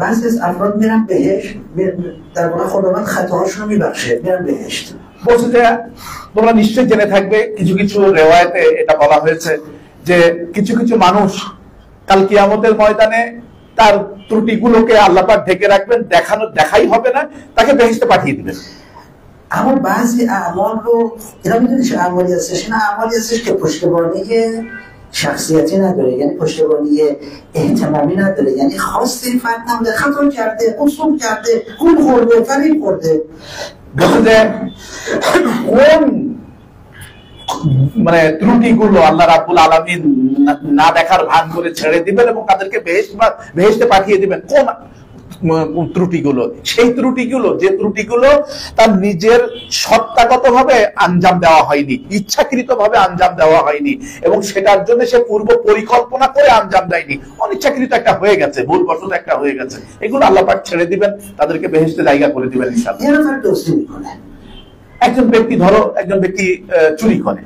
بعضی از افراد میرن بهشت، در واقع خداوند خطاهاشون رو میبخشه، میرن بهشت। বলছে যে তোমরা নিশ্চয়ই জেনে থাকবে, কিছু কিছু রিওয়ায়াতে এটা বলা হয়েছে যে কিছু কিছু মানুষ কাল কিয়ামতের ময়দানে তার ত্রুটিগুলোকে আল্লাহ পাক ঢেকে রাখবেন, দেখাই হবে না, তাকে বেহেশতে পাঠিয়ে দিবেন। اما بعضی اعمال رو اینا میدونی چه اعمالی هستش؟ اینا اعمالی هستش که پشتوانه شخصیتی نداره، یعنی پشتوانه اهتمامی نداره، یعنی خواسته این فرد نبوده، خطا کرده، قصور کرده، گول خورده، فریب خورده. বলতে কোন মানে ত্রুটিগুলো আল্লাহ রাব্বুল আলামিন না দেখার ভান করে ছেড়ে দিবেন এবং তাদেরকে বেহেশতে পাঠিয়ে দিবেন। কোন ত্রুটিগুলো? সেই ত্রুটিগুলো যে ত্রুটিগুলো তার নিজের সত্তাগতভাবে আঞ্জাম দেওয়া হয়নি, ইচ্ছাকৃতভাবে আঞ্জাম দেওয়া হয়নি, এবং সেটার জন্য সে পূর্ব পরিকল্পনা করে আঞ্জাম দেয়নি, অনিচ্ছাকৃত একটা হয়ে গেছে, ভুলবশত একটা হয়ে গেছে, এগুলো আল্লাহ পাক ছেড়ে দিবেন, তাদেরকে বেহেশতে জায়গা করে দিবেন ইনশাআল্লাহ। একজন ব্যক্তি, ধরো একজন ব্যক্তি চুরি করে,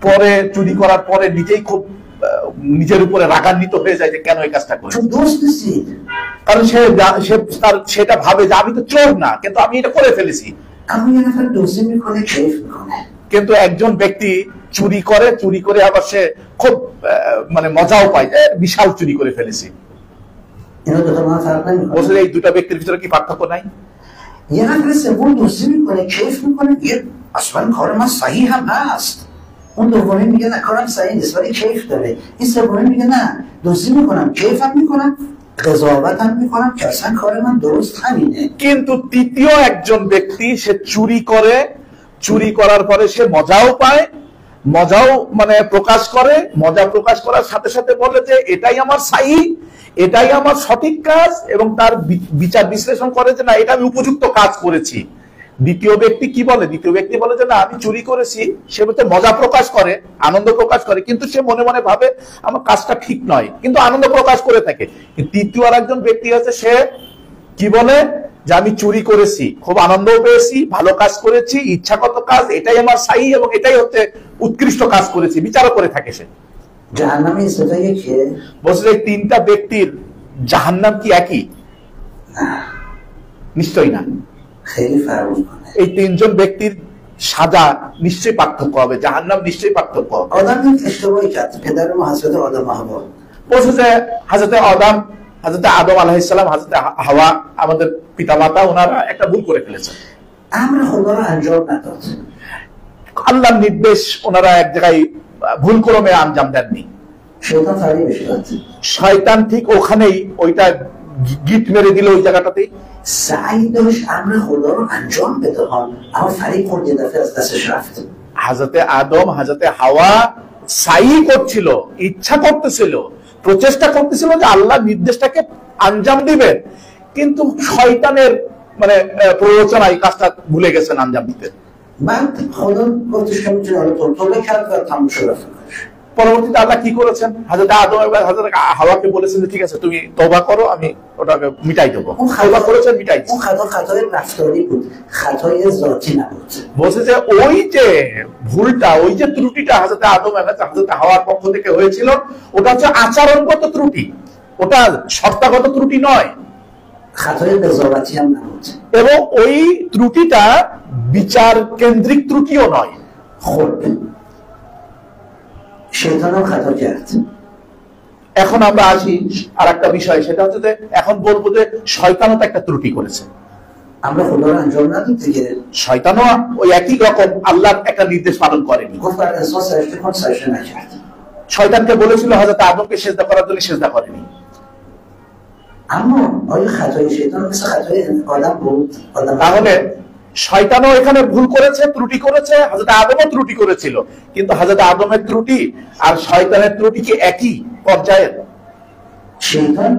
পরে চুরি করার পরে নিজেই খুব নিজের উপরে রাগান্বিত হয়ে যায় যে কেন এই কাজটা করে, কারণ সেটা ভাবে যে আমি তো চোর না, কিন্তু আমি এটা করে ফেলেছি। কিন্তু একজন ব্যক্তি চুরি করে আবার সে খুব মানে মজাও পায়, বিশাল চুরি করে ফেলেছি। বলছে এই দুটা ব্যক্তির ভিতরে কি পার্থক্য নাই? یه نفر سوم دزدی میکنه کیف میکنه دیگه اصلا کار من صحیح هم هست، اون دومی میگه نه کارم صحیح نیست ولی کیف داره، این سومی میگه نه دزدی میکنم کیفم میکنم قضاوتم میکنم که اصلا کار من درست همینه। কিন্তু তৃতীয় একজন ব্যক্তি সে চুরি করার পরে সে মজাও পায়, মজাও মানে প্রকাশ করে, মজা প্রকাশ করার সাথে সাথে বলে যে এটাই আমার সাহি, এটাই আমার সঠিক কাজ, এবং তার বিচার বিশ্লেষণ করে যে না এটা আমি উপযুক্ত কাজ করেছি। দ্বিতীয় ব্যক্তি কি বলে? দ্বিতীয় ব্যক্তি বলে যে না আমি চুরি করেছি, সে বলতে মজা প্রকাশ করে, আনন্দ প্রকাশ করে, কিন্তু সে মনে মনে ভাবে আমার কাজটা ঠিক নয়, কিন্তু আনন্দ প্রকাশ করে থাকে। তৃতীয় আর একজন ব্যক্তি আছে, সে কি বলে যে আমি চুরি করেছি, খুব আনন্দও পেয়েছি, ভালো কাজ করেছি, ইচ্ছাগত কাজ, এটাই আমার সাহি এবং এটাই হচ্ছে উৎকৃষ্ট কাজ করেছি, বিচারও করে থাকে সে। জাহান্নামে সেটাই কি বলছে এই তিনটা ব্যক্তির জাহান্নাম কি একই? নিশ্চয়ই না। এই তিনজন ব্যক্তির সাজা নিশ্চয়ই পার্থক্য হবে, জাহান্নাম নিশ্চয়ই পার্থক্য হবে। বলছে যে হযরতে আদম আলাইহিস সালাম, হযরতে হাওয়া আমাদের পিতামাতা, ওনারা একটা ভুল করে ফেলেছেন। আমরা খোদার আঞ্জাম না দাও, আল্লাহর নির্দেশ ওনারা এক জায়গায় ভুল ক্রমে আঞ্জাম দেননি। শয়তান ঠিক ওখানেই ওইটা গিট মেরে দিল ওই জায়গাটাতেই। হযরতে আদম হযরতে হাওয়া সাই করছিল, ইচ্ছা করতেছিল, প্রচেষ্টা করতেছিল যে আল্লাহর নির্দেশটাকে আঞ্জাম দিবেন, কিন্তু শয়তানের মানে প্ররোচনায় কাজটা ভুলে গেছেন আঞ্জাম দিতে। পরবর্তীতে আল্লাহ কি করেছেন? হযরত আদম এবং হযরত হাওয়াকে বলেছেন যে ঠিক আছে তুমি তওবা করো, আমি ওটাকে মিটাই দেবো। তওবা করেছেন, মিটাই দিয়েছেন। বলছে যে ওই যে ভুলটা, ওই যে ত্রুটিটা হযরত আদম এবং হযরত হাওয়ার পক্ষ থেকে হয়েছিল, ওটা হচ্ছে আচরণগত ত্রুটি, ওটা সত্তাগত ত্রুটি নয়। এবং ওই ত্রুটিটা বিচার কেন্দ্রিক ত্রুটিও নয়। এখন আমরা আসি আর একটা বিষয়, সেটা হচ্ছে যে এখন বলবো যে শয়তানও তো একটা ত্রুটি করেছে। আমরা শয়তানও ওই একই রকম আল্লাহর একটা নির্দেশ পালন করেনি। শয়তানকে বলেছিল হযরত আদমকে সিজদা করার জন্য, সিজদা করেনি। তাহলে শয়তানও এখানে ভুল করেছে, ত্রুটি করেছে, হযরত আদমও ত্রুটি করেছিল, কিন্তু হযরত আদমের ত্রুটি আর শয়তানের ত্রুটি কি একই পর্যায়ের? শয়তান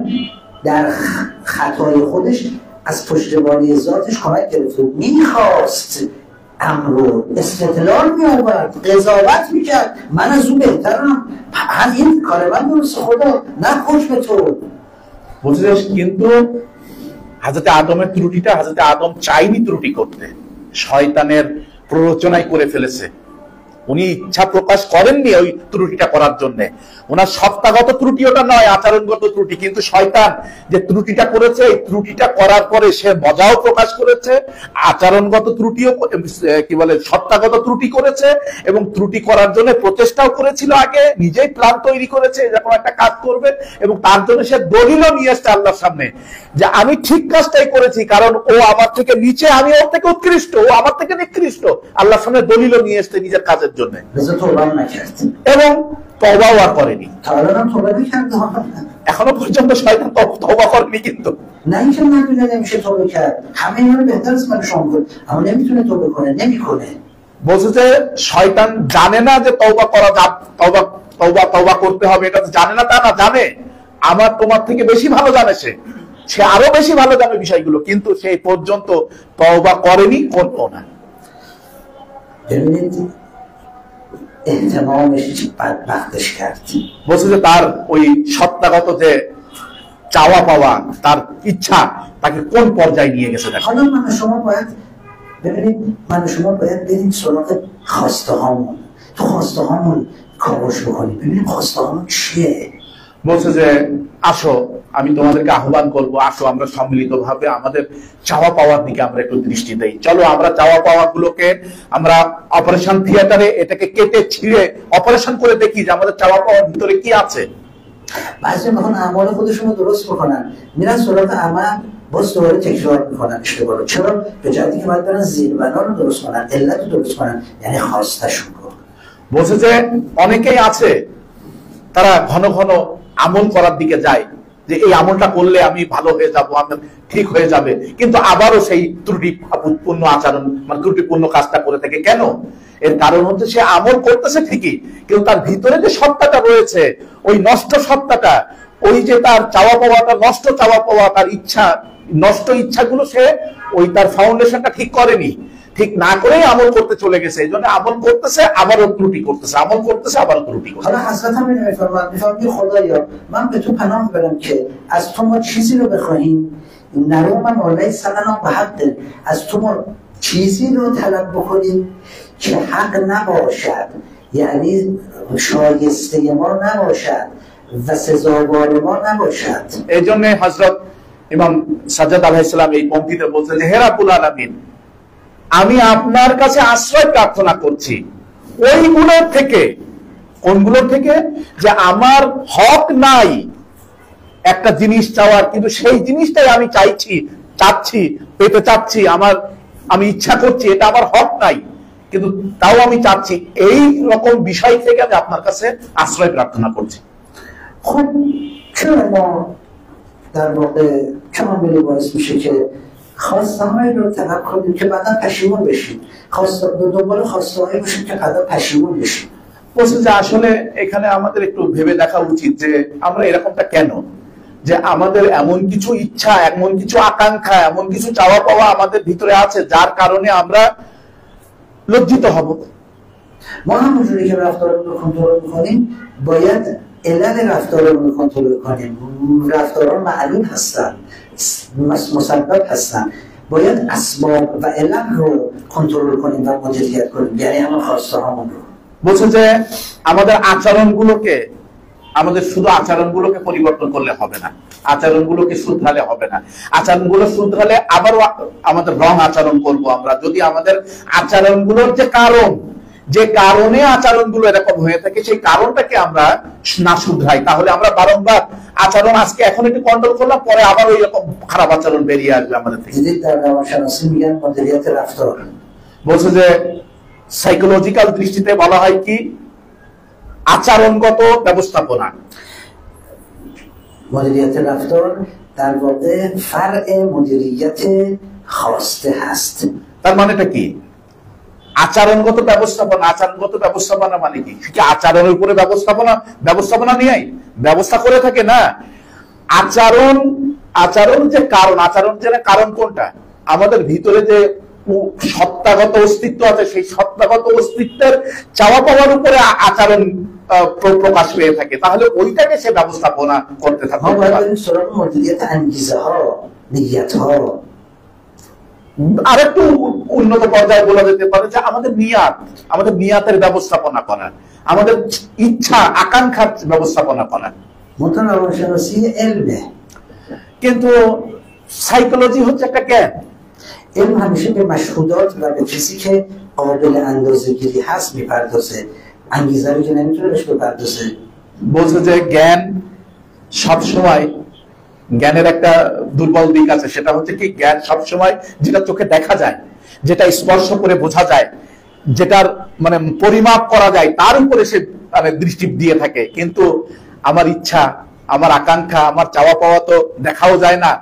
در خطای خودش از پشتیبانی ذاتش کمک گرفت، میخواست امر رو استدلال میآورد، قضاوت میکرد، من از اون بهترم، این کار من درست، خدا نه حکم تو। বুঝলেন? কিন্তু হযরত আদমের ত্রুটিটা হযরত আদম চাইনি ত্রুটি করতে, শয়তানের প্ররোচনায় করে ফেলেছে। উনি ইচ্ছা প্রকাশ করেননি ওই ত্রুটিটা করার জন্য। ওনার সত্তাগত ত্রুটি ওটা নয়, আচরণগত ত্রুটি, কিন্তু শয়তান যে ত্রুটিটা করেছে, এই ত্রুটিটা করার পরে সে মজাও প্রকাশ করেছে, আচরণগত ত্রুটিও কি বলে সত্তাগত ত্রুটি করেছে, এবং ত্রুটি করার জন্য প্রচেষ্টাও করেছিল, আগে নিজেই প্ল্যান তৈরি করেছে এরকম একটা কাজ করবে, এবং তার জন্য সে দলিলও নিয়ে এসছে আল্লাহর সামনে যে আমি ঠিক কাজটাই করেছি, কারণ ও আমার থেকে নিচে, আমি ওর থেকে উৎকৃষ্ট, ও আমার থেকে নিকৃষ্ট। আল্লাহর সামনে দলিলও নিয়ে এসছে নিজের কাজের জন্য, এবং তওবাও আর করেনি। এখনো পর্যন্ত শয়তান তওবা করেনি, কিন্তু বলছে যে শয়তান জানে না যে তওবা করা, তওবা করতে হবে, এটা জানে না, তা না, জানে, আমার তোমার থেকে বেশি ভালো জানে, সে আরো বেশি ভালো জানে বিষয়গুলো, কিন্তু সেই পর্যন্ত তওবা করেনি, করবো না। বলছে যে তার ওই সত্তাগত যে চাওয়া পাওয়া, তার ইচ্ছা তাকে কোন পর্যায়ে নিয়ে গেছে। من شما باید بریم سراغ خواسته هامون، تو خواسته هامون کاوش بکنیم، ببینیم خواسته هامون چیه. বলছে যে আসো, আমি তোমাদেরকে আহ্বান করবো, আসো আমরা সম্মিলিতভাবে আমাদের চাওয়া পাওয়ার দিকে আমরা একটু দৃষ্টি দেই। চলো আমরা চাওয়া পাওয়া গুলোকে আমরা অপারেশন থিয়েটারে এটাকে কেটে ছিঁড়ে অপারেশন করে দেখি যে আমাদের চাওয়া পাওয়ার ভিতরে কি আছে। بعضی میخوان اعمال خودشون رو درست بکنن، میرن سراغ عمل، باز دوباره تکرار میکنن اشتباه رو. چرا؟ به جهتی که باید برن زیربنا رو درست کنن، علت رو درست کنن، یعنی خواستشون رو. বলছে যে অনেকেই আছে তারা ঘন ঘন আমল করার দিকে যায়, যে এই আমলটা করলে আমি ভালো হয়ে যাব, আমি ঠিক হয়ে যাবে, কিন্তু আবারও সেই ত্রুটিপূর্ণ আচরণ মানে ত্রুটিপূর্ণ কাজটা করে থাকে। কেন? এর কারণ হচ্ছে সে আমল করতেছে ঠিকই, কিন্তু তার ভিতরে যে সত্তাটা রয়েছে, ওই নষ্ট সত্তাটা, ওই যে তার চাওয়া পাওয়াটা নষ্ট, চাওয়া পাওয়া তার ইচ্ছা নষ্ট ইচ্ছাগুলো সে ওই তার ফাউন্ডেশনটা ঠিক করেনি, ঠিক না করেই আমল করতে চলে গেছে। এই জন্য আমল করতেছে আবারও ত্রুটি করতেছে, আমল করতেছে আবারও ত্রুটি করতেছে। حالا حضرت هم اینو میفرماد، میفرماد خدایا من به تو پناه میبرم که از تو ما چیزی رو بخواهیم نرو من والله سلام به حق، از تو ما چیزی رو طلب بکنیم که حق نباشد، یعنی شایسته ما نباشد و سزاوار ما نباشد। এই জন্য হযরত ইমাম সাজ্জাদ আলাইহিস সালাম এই পঙ্ক্তিতে বলছেন যে হে রাব্বুল আলামিন, আমি আপনার কাছে আশ্রয় প্রার্থনা করছি ওইগুলোর থেকে। কোনগুলোর থেকে? যে আমার হক নাই একটা জিনিস চাওয়ার, কিন্তু সেই জিনিসটাই আমি চাচ্ছি পেতে চাচ্ছি, আমি ইচ্ছা করছি, এটা আমার হক নাই, কিন্তু তাও আমি চাচ্ছি। এই রকম বিষয় থেকে আমি আপনার কাছে আশ্রয় প্রার্থনা করছি। خب چرا ما در واقع کاملی باعث میشه که خواسته هایی رو طلب کنیم که بعدا پشیمون بشیم، دنبال خواسته هایی باشیم که بعدا پشیمون بشیم؟ বলছে যে আসলে এখানে আমাদের একটু ভেবে দেখা উচিত যে আমরা এরকমটা কেন, যে আমাদের এমন কিছু ইচ্ছা, এমন কিছু আকাঙ্ক্ষা, এমন কিছু চাওয়া পাওয়া আমাদের ভিতরে আছে যার কারণে আমরা লজ্জিত হব। ما همونجوری که رفتارمون رو کنترل میکنیم باید علل رفتارمون رو کنترل کنیم. رفتارها معلوم هستن، مسبب هستن، باید اسباب و علل رو کنترل کنیم و مدیریت کنیم، یعنی همون خواسته هامون رو। বলছে যে আমাদের শুধু আচরণগুলোকে পরিবর্তন করলে হবে না, আচরণগুলোকে শুধরালে হবে না। আচরণগুলো শুধরালে আবারও আমাদের রং আচরণ করব আমরা, যদি আমাদের আচরণগুলোর যে কারণে আচরণগুলো এরকম হয়ে থাকে সেই কারণটাকে আমরা না শুধরাই, তাহলে আমরা বারংবার আচরণ আজকে এখন একটু কন্ট্রোল করলাম, পরে আবার ওই রকম খারাপ আচরণ বেরিয়ে আসবে আমাদের থেকে। বলছে যে সাইকোলজিক্যাল দৃষ্টিতে বলা হয় কি আচরণগত ব্যবস্থাপনা। مدیریت رفتار در واقع فرع مدیریت خواسته هست। তার মানেটা কি? আচরণগত ব্যবস্থাপনা মানে কি? আচরণের উপরে ব্যবস্থাপনা নিয়ে ব্যবস্থা করে থাকে না। আচরণ যে কারণ কোনটা? আমাদের ভিতরে যে সত্তাগত অস্তিত্ব আছে, সেই সত্তাগত অস্তিত্বের চাওয়া পাওয়ার উপরে আচরণ প্রকাশ পেয়ে থাকে, তাহলে ওইটাকে সে ব্যবস্থাপনা করতে থাকে। আরেকটু উন্নত পর্যায়ে বলা যেতে পারে যে আমাদের নিয়াতের ব্যবস্থাপনা করা, আমাদের ইচ্ছা আকাঙ্ক্ষার ব্যবস্থাপনা করা। কিন্তু সাইকোলজি হচ্ছে একটা জ্ঞান। علم همیشه به مشهودات و به چیزی که قابل اندازه‌گیری هست میپردازه، انگیزه رو که نمیتونه بهش بپردازه। বলছে যে জ্ঞান সবসময়, জ্ঞানের একটা দুর্বল দিক আছে, সেটা হচ্ছে কি জ্ঞান সবসময় যেটা চোখে দেখা যায়, যেটা স্পর্শ করে বোঝা যায়, যেটার মানে পরিমাপ করা যায়, তার উপরে সে মানে দৃষ্টি দিয়ে থাকে। কিন্তু আমার ইচ্ছা, আমার আকাঙ্ক্ষা, আমার চাওয়া পাওয়া তো দেখাও যায় না,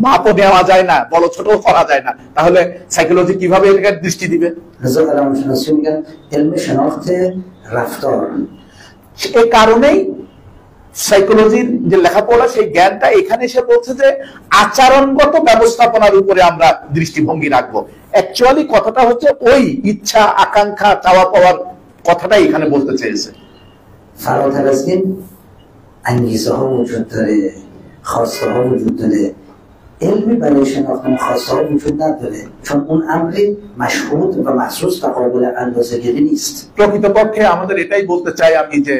মাপও নেওয়া যায় না, বড় ছোট করা যায় না, তাহলে সাইকোলজি কিভাবে এর দৃষ্টি দিবে? এই কারণেই সাইকোলজির যে লেখাপড়া, সেই জ্ঞানটা এখানে এসে বলছে যে আচরণগত ব্যবস্থাপনার উপরে আমরা দৃষ্টিভঙ্গি রাখবো। অ্যাকচুয়ালি কথাটা হচ্ছে ওই ইচ্ছা আকাঙ্ক্ষা চাওয়া পাওয়ার কথাটাই এখানে বলতে চেয়েছে। فراتر از این انگیزه ها وجود داره، خواسته ها وجود داره، علمی برای شناختن خواسته ها وجود نداره، چون اون امری مشهود و محسوس و قابل اندازه‌گیری نیست। প্রকৃতপক্ষে আমাদের এটাই বলতে চাই আমি যে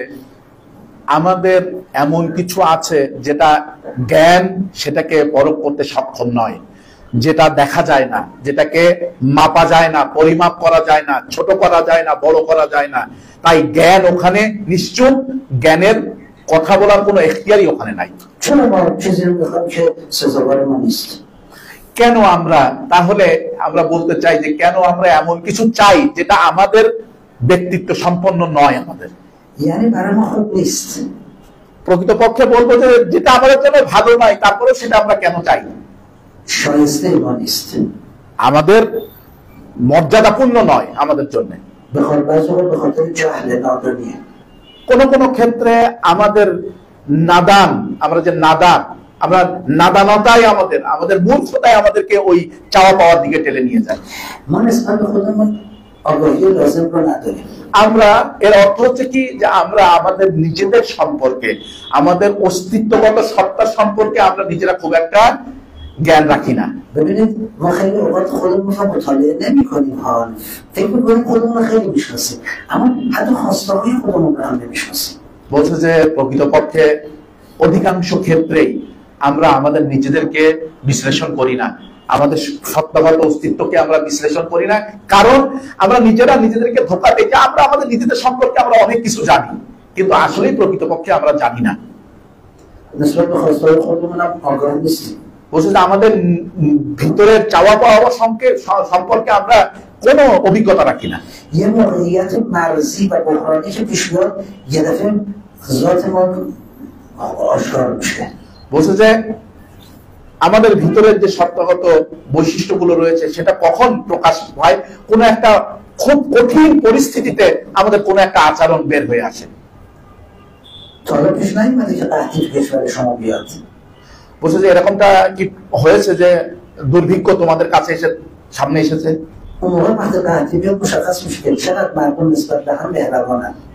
আমাদের এমন কিছু আছে যেটা জ্ঞান সেটাকে পরখ করতে সক্ষম নয়, যেটা দেখা যায় না, যেটাকে মাপা যায় না, পরিমাপ করা যায় না, ছোট করা যায় না, বড় করা যায় না। তাই জ্ঞান ওখানে নিশ্চুপ, জ্ঞানের কথা বলার কোনো এখতিয়ারই ওখানে নাই। কেন আমরা তাহলে আমরা বলতে চাই যে কেন আমরা এমন কিছু চাই যেটা আমাদের ব্যক্তিত্ব সম্পন্ন নয়, আমাদের প্রকৃতপক্ষে বলবো যে যেটা আমাদের জন্য ভালো নয়, তারপরে সেটা আমরা কেন চাই? আমাদের মর্যাদাপূর্ণ নয় আমাদের জন্য। কোন কোন ক্ষেত্রে আমাদের নাদান, আমরা যে নাদান, আমরা নাদানতাই আমাদের মূর্খতাই আমাদেরকে ওই চাওয়া পাওয়ার দিকে টেনে নিয়ে যায়। আমরা এর অর্থ হচ্ছে কি যে আমরা আমাদের নিজেদের সম্পর্কে, আমাদের অস্তিত্বগত সত্তা সম্পর্কে আমরা নিজেরা খুব একটা জ্ঞান রাখি না। বলছে যে প্রকৃতপক্ষে অধিকাংশ ক্ষেত্রেই আমরা আমাদের নিজেদেরকে বিশ্লেষণ করি না, আমাদের সত্তাগত অস্তিত্বকে আমরা বিশ্লেষণ করি না, কারণ আমরা নিজেরা নিজেদেরকে ধোঁকা দিই যে আমরা আমাদের নিজেদের সম্পর্কে আমরা অনেক কিছু জানি, কিন্তু আসলেই প্রকৃতপক্ষে আমরা জানি না। বলছে যে আমাদের ভিতরের চাওয়া পাওয়া সম্পর্কে আমরা কোনো অভিজ্ঞতা রাখি না। বলছে যে আমাদের ভিতরের যে সত্তাগত বৈশিষ্ট্যগুলো রয়েছে সেটা কখন প্রকাশ হয়? কোন একটা খুব কঠিন পরিস্থিতিতে আমাদের কোন একটা আচরণ বের হয়ে আসে। বলছে যে এরকমটা কি হয়েছে যে দুর্ভিক্ষ তোমাদের কাছে এসে সামনে এসেছে?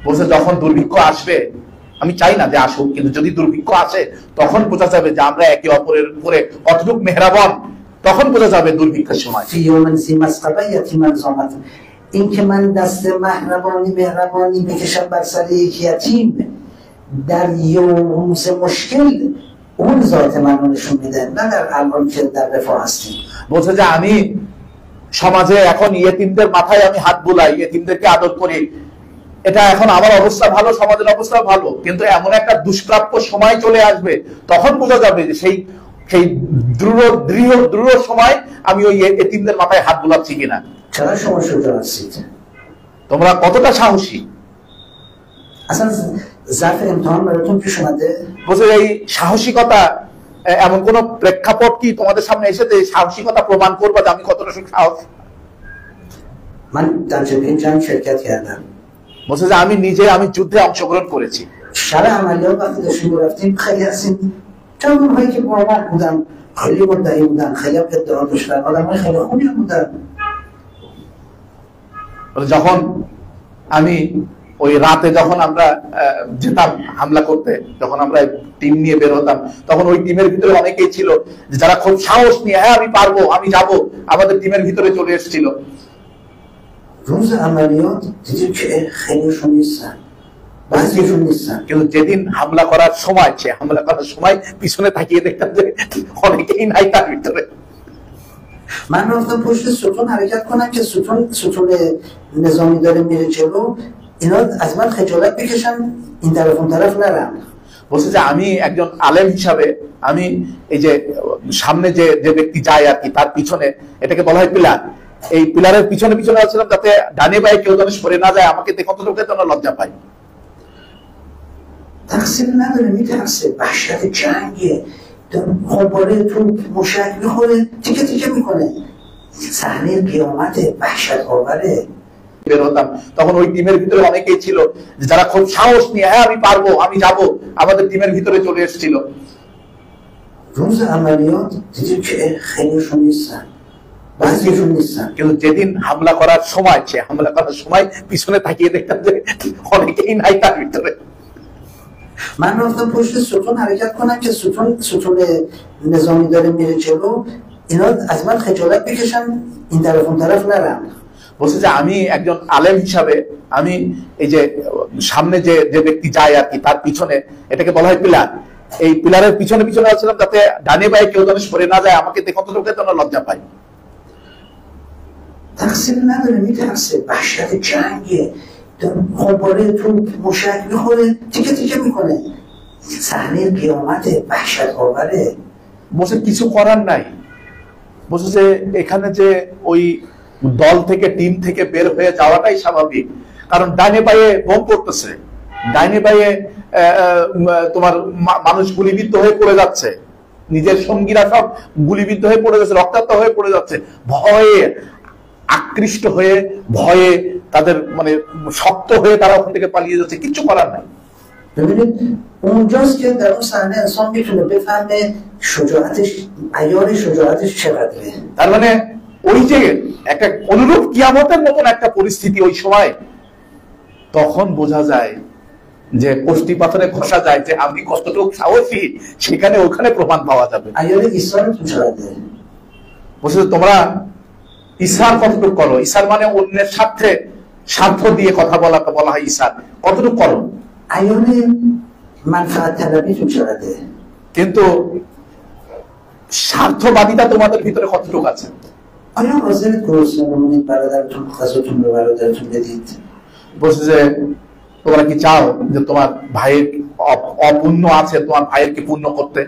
বলছে যখন দুর্ভিক্ষ আসবে, আমি চাই না যে আসুক, কিন্তু যদি দুর্ভিক্ষ আসে তখন বোঝা যাবে যে আমরা একে অপরের উপরে কতটুকু মেহরাবান, তখন বোঝা যাবে দুর্ভিক্ষের সময়। اینکه من دست مهربانی بکشم بر سر یک یتیم در یومس مشکل، اون ذات من رو نشون میده، نه در الان که در رفاه هستیم। বলছে যে আমি সমাজে এখন ইয়েতিমদের মাথায় আমি হাত বুলাই, ইয়েতিমদেরকে আদর করি, এটা এখন আমার অবস্থা ভালো, সমাজের অবস্থা ভালো, কিন্তু এমন একটা দুষ্প্রাপ্য সময় চলে আসবে, তখন বোঝা যাবে যে সেই দৃঢ় সময় আমি ওই ইয়েতিমদের মাথায় হাত বুলাচ্ছি কিনা। তোমরা কতটা সাহসী? বলছে এই সাহসিকতা, এমন কোন প্রেক্ষাপট কি তোমাদের সামনে এসেছে সাহসিকতা প্রমাণ করবা যে আমি কতটা সাহসী? বলছে যে আমি নিজে যুদ্ধে অংশগ্রহণ করেছি। যখন আমি ওই রাতে যখন আমরা যেতাম হামলা করতে, যখন আমরা টিম নিয়ে বের হতাম, তখন ওই টিমের ভিতরে অনেকেই ছিল যারা খুব সাহস নিয়ে হ্যাঁ আমি পারবো, আমি যাব, আমাদের টিমের ভিতরে চলে এসেছিল। কিন্তু যেদিন হামলা করার সময়, সে হামলা করার সময় পিছনে তাকিয়ে দেখতাম যে অনেকেই নাই তার ভিতরে। من رفتم پشت ستون حرکت کنم که ستون نظامی داره میره جلو، اینا از من خجالت بکشن این طرف اون طرف نرم। বলছে যে আমি একজন আলেম হিসাবে আমি এই যে সামনে যে ব্যক্তি যায় আর কি, তার পিছনে, এটাকে বলা হয় পিলার, এই পিলারের পিছনে পিছনে আসছিলাম যাতে ডানে বায়ে কেউ যেন সরে না যায়, আমাকে দেখে লোকের জন্য লজ্জা পায়। تقصیر نداره، میترسه، وحشت جنگه، خمپاره توپ موشک میخوره، تیکه تیکه میکنه، صحنه قیامت وحشت آوره। বের হতাম তখন ওই টিমের ভিতরে অনেকেই ছিল যারা খুব সাহস নিয়ে হ্যাঁ আমি পারবো, আমি যাব, আমাদের টিমের ভিতরে চলে এসেছিল। روز عملیات دیدیم که خیلیشون نیستن، بعضیشون نیستن। কিন্তু যেদিন হামলা করার সময়, সে হামলা করার সময় পিছনে তাকিয়ে দেখতাম যে অনেকেই নাই তার ভিতরে। من رفتم پشت ستون حرکت کنم که ستون نظامی داره میره جلو، اینا از من خجالت بکشن این طرف اون طرف نرم। বলছে যে আমি একজন আলেম হিসাবে আমি এই যে সামনে যে যে ব্যক্তি যায় আর কি, তার পিছনে, এটাকে বলা হয় পিলার, এই পিলারের পিছনে পিছনে আসছিলাম যাতে ডানে বায়ে কেউ যেন সরে না যায়, আমাকে দেখে কতটুকু যেন লজ্জা পায়। تقصیر نداره، میترسه، وحشت جنگه، قنبله توپ موشک میخوره تیکه تیکه میکنه، صحنه قیامته، وحشت آوره। বলছে কিছু করার নাই, বলছে যে এখানে যে ওই দল থেকে টিম থেকে বের হয়ে যাওয়াটাই স্বাভাবিক, কারণ ডানে বায়ে বোম পড়তেছে, ডানে বায়ে তোমার মানুষ গুলিবিদ্ধ হয়ে পড়ে যাচ্ছে, নিজের সঙ্গীরা সব গুলিবিদ্ধ হয়ে পড়ে যাচ্ছে, রক্তাক্ত হয়ে পড়ে যাচ্ছে, ভয়ে আকৃষ্ট হয়ে ভয়ে তাদের মানে শক্ত হয়ে তারা ওখান থেকে পালিয়ে যাচ্ছে, কিছু করার নাই। ببینید اونجاست که در اون صحنه انسان میتونه بفهمه شجاعتش، عیار شجاعتش چقدره। তার মানে ওই যে একটা অনুরূপ কিয়ামতের মতন একটা পরিস্থিতি ওই সময়, তখন বোঝা যায় যে কষ্টি পাথরে খসা যায় যে আমি কতটুকু সাহসী, সেখানে ওখানে প্রমাণ পাওয়া যাবে। عیار ایثار تو چقدره؟ বলছে তোমরা ইসার কতটুকু করো, ইসার মানে অন্যের স্বার্থে স্বার্থ দিয়ে কথা বলা হয় ইসার, কতটুকু করো। عیار منفعت طلبی تو چقدره؟ কিন্তু স্বার্থবাদিতা তোমাদের ভিতরে কতটুকু আছে? آیا حاضرت گرسنه بمونید برادرتون غذاتون رو برادرتون بدید؟ বলছে যে তোমরা কি চাও যে তোমার ভাইয়ের অপূর্ণ আছে, তোমার ভাইয়ের কি পূর্ণ করতে?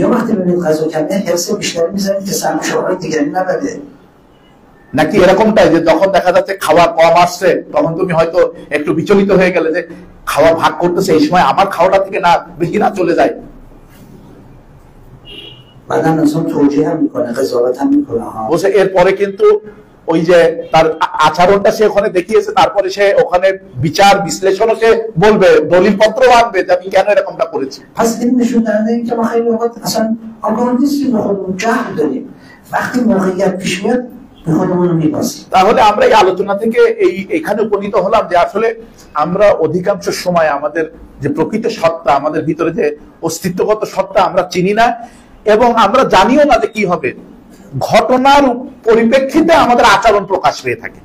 یا وقتی ببینید غذا کمه حرص بیشتری میزنید که سرمایه‌های دیگری نبده؟ নাকি এরকমটাই যে যখন দেখা যাচ্ছে খাওয়া কম আসছে তখন তুমি হয়তো একটু বিচলিত হয়ে গেলে যে খাওয়া ভাগ করতেছে, এই সময় আমার খাওয়াটা থেকে না বেশি না চলে যায়। بعدا انسان توجیه هم میکنه، قضاوت هم میکنه ها। বলছে এরপরে কিন্তু ওই যে তার আচরণটা সে ওখানে দেখিয়েছে, তারপরে সে ওখানে বিচার বিশ্লেষণও সে বলবে, দলিল পত্র আনবে যে আমি কেন এরকমটা করেছি। پس این نشون دهنده این که ما خیلی وقت اصلا آگاه نیستیم، به خودمون جهل داریم، وقتی موقعیت پیش میاد به خودمون رو میباسیم। তাহলে আমরা এই আলোচনা থেকে এখানে উপনীত হলাম যে আসলে আমরা অধিকাংশ সময় আমাদের যে প্রকৃত সত্তা, আমাদের ভিতরে যে অস্তিত্বগত সত্তা আমরা চিনি না, এবং আমরা জানিও না যে কি হবে, ঘটনার পরিপ্রেক্ষিতে আমাদের আচরণ প্রকাশ পেয়ে থাকে।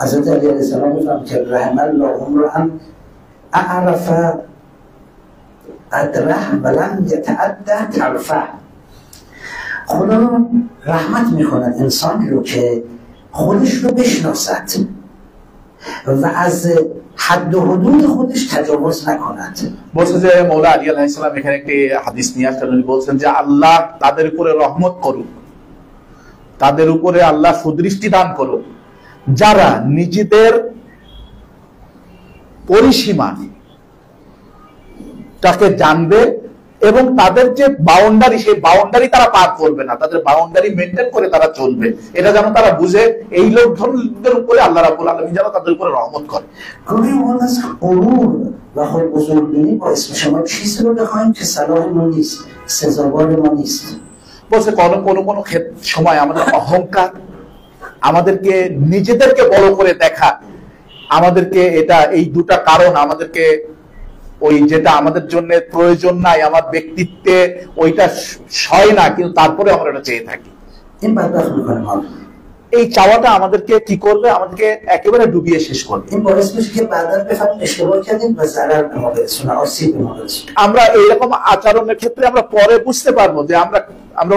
حضرت علی علیه السلام میفهم که رحم الله امرأ اعرف قدره ولم یتعدى طرفه. خدا رحمت میکند انسانی رو که خودش رو بشناسد و از حد و حدود خودش تجاوز نکند। বলছে যে মৌলা আলী আলাইহিস সালাম এখানে একটি হাদিস নিয়ে আসলেন, উনি বলছেন যে আল্লাহ তাদের উপরে রহমত করুক, তাদের উপরে আল্লাহ সুদৃষ্টি দান করুক যারা নিজেদের পরিসীমা তাকে জানবে এবং তাদের যে বাউন্ডারি, সেই বাউন্ডারি তারা পার করবে না, তাদের বাউন্ডারি মেনটেন করে তারা চলবে, এটা যেন তারা বুঝে। এই লোকদের উপরে আল্লাহ রাব্বুল আলামিন যেন তাদের উপরে রহমত করে। گاهی اوقات از غرور و خود بزرگبینی باعث میشه ما چیزی رو بخوایم که صلاح ما نیست، سزاوار ما نیست। বলছে কোন সময় আমাদের অহংকার, আমাদেরকে নিজেদেরকে বড় করে দেখা, আমাদেরকে এটা এই দুটা কারণ আমাদেরকে ওই যেটা আমাদের জন্য প্রয়োজন নাই, আমার ব্যক্তিত্বে ওইটা সয় না, কিন্তু তারপরে আমরা এটা চেয়ে থাকি। این بدبخت میکنه ما، এই চাওয়াটা আমাদেরকে কি করবে, আমাদেরকে একেবারে ডুবিয়ে শেষ করবে। این باعث میشه که بعدا بفهمیم اشتباه کردیم و ضرر به ما برسونه، آسیب به ما برسونه। আমরা এইরকম আচরণের ক্ষেত্রে আমরা পরে বুঝতে পারবো যে আমরা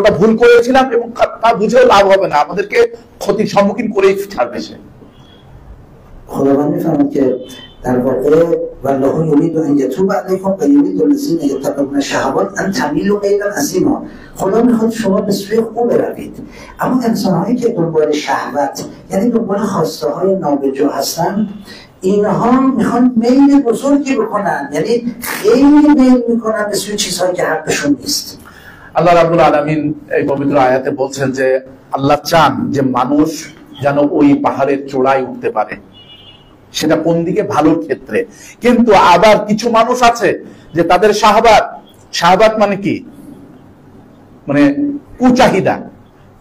ওটা ভুল করেছিলাম এবং তা বুঝেও লাভ হবে না, আমাদেরকে ক্ষতির সম্মুখীন করেই ছাড়বে সে। خداوند میفهمد که در واقع والله یرید ان یتوب علیکم و یرید الذین یتبعون الشهوات ان تمیلوا میلا عظیما. خدا میخواد شما به سوی خوب بروید، اما انسانهایی که دنبال شهوت یعنی دنبال خواسته های نابجا هستن، اینها میخوان میل بزرگی بکنن، یعنی خیلی میل میکنن به سوی چیزهایی که حقشون نیست। আল্লাহ রাব্বুল আলামিন এই পবিত্র আয়াতে বলছেন যে আল্লাহ চান যে মানুষ যেন ওই পাহাড়ের চূড়ায় উঠতে পারে, সেটা কোন দিকে, ভালোর ক্ষেত্রে। কিন্তু আবার কিছু মানুষ আছে যে তাদের শাহবাত মানে কি, মানে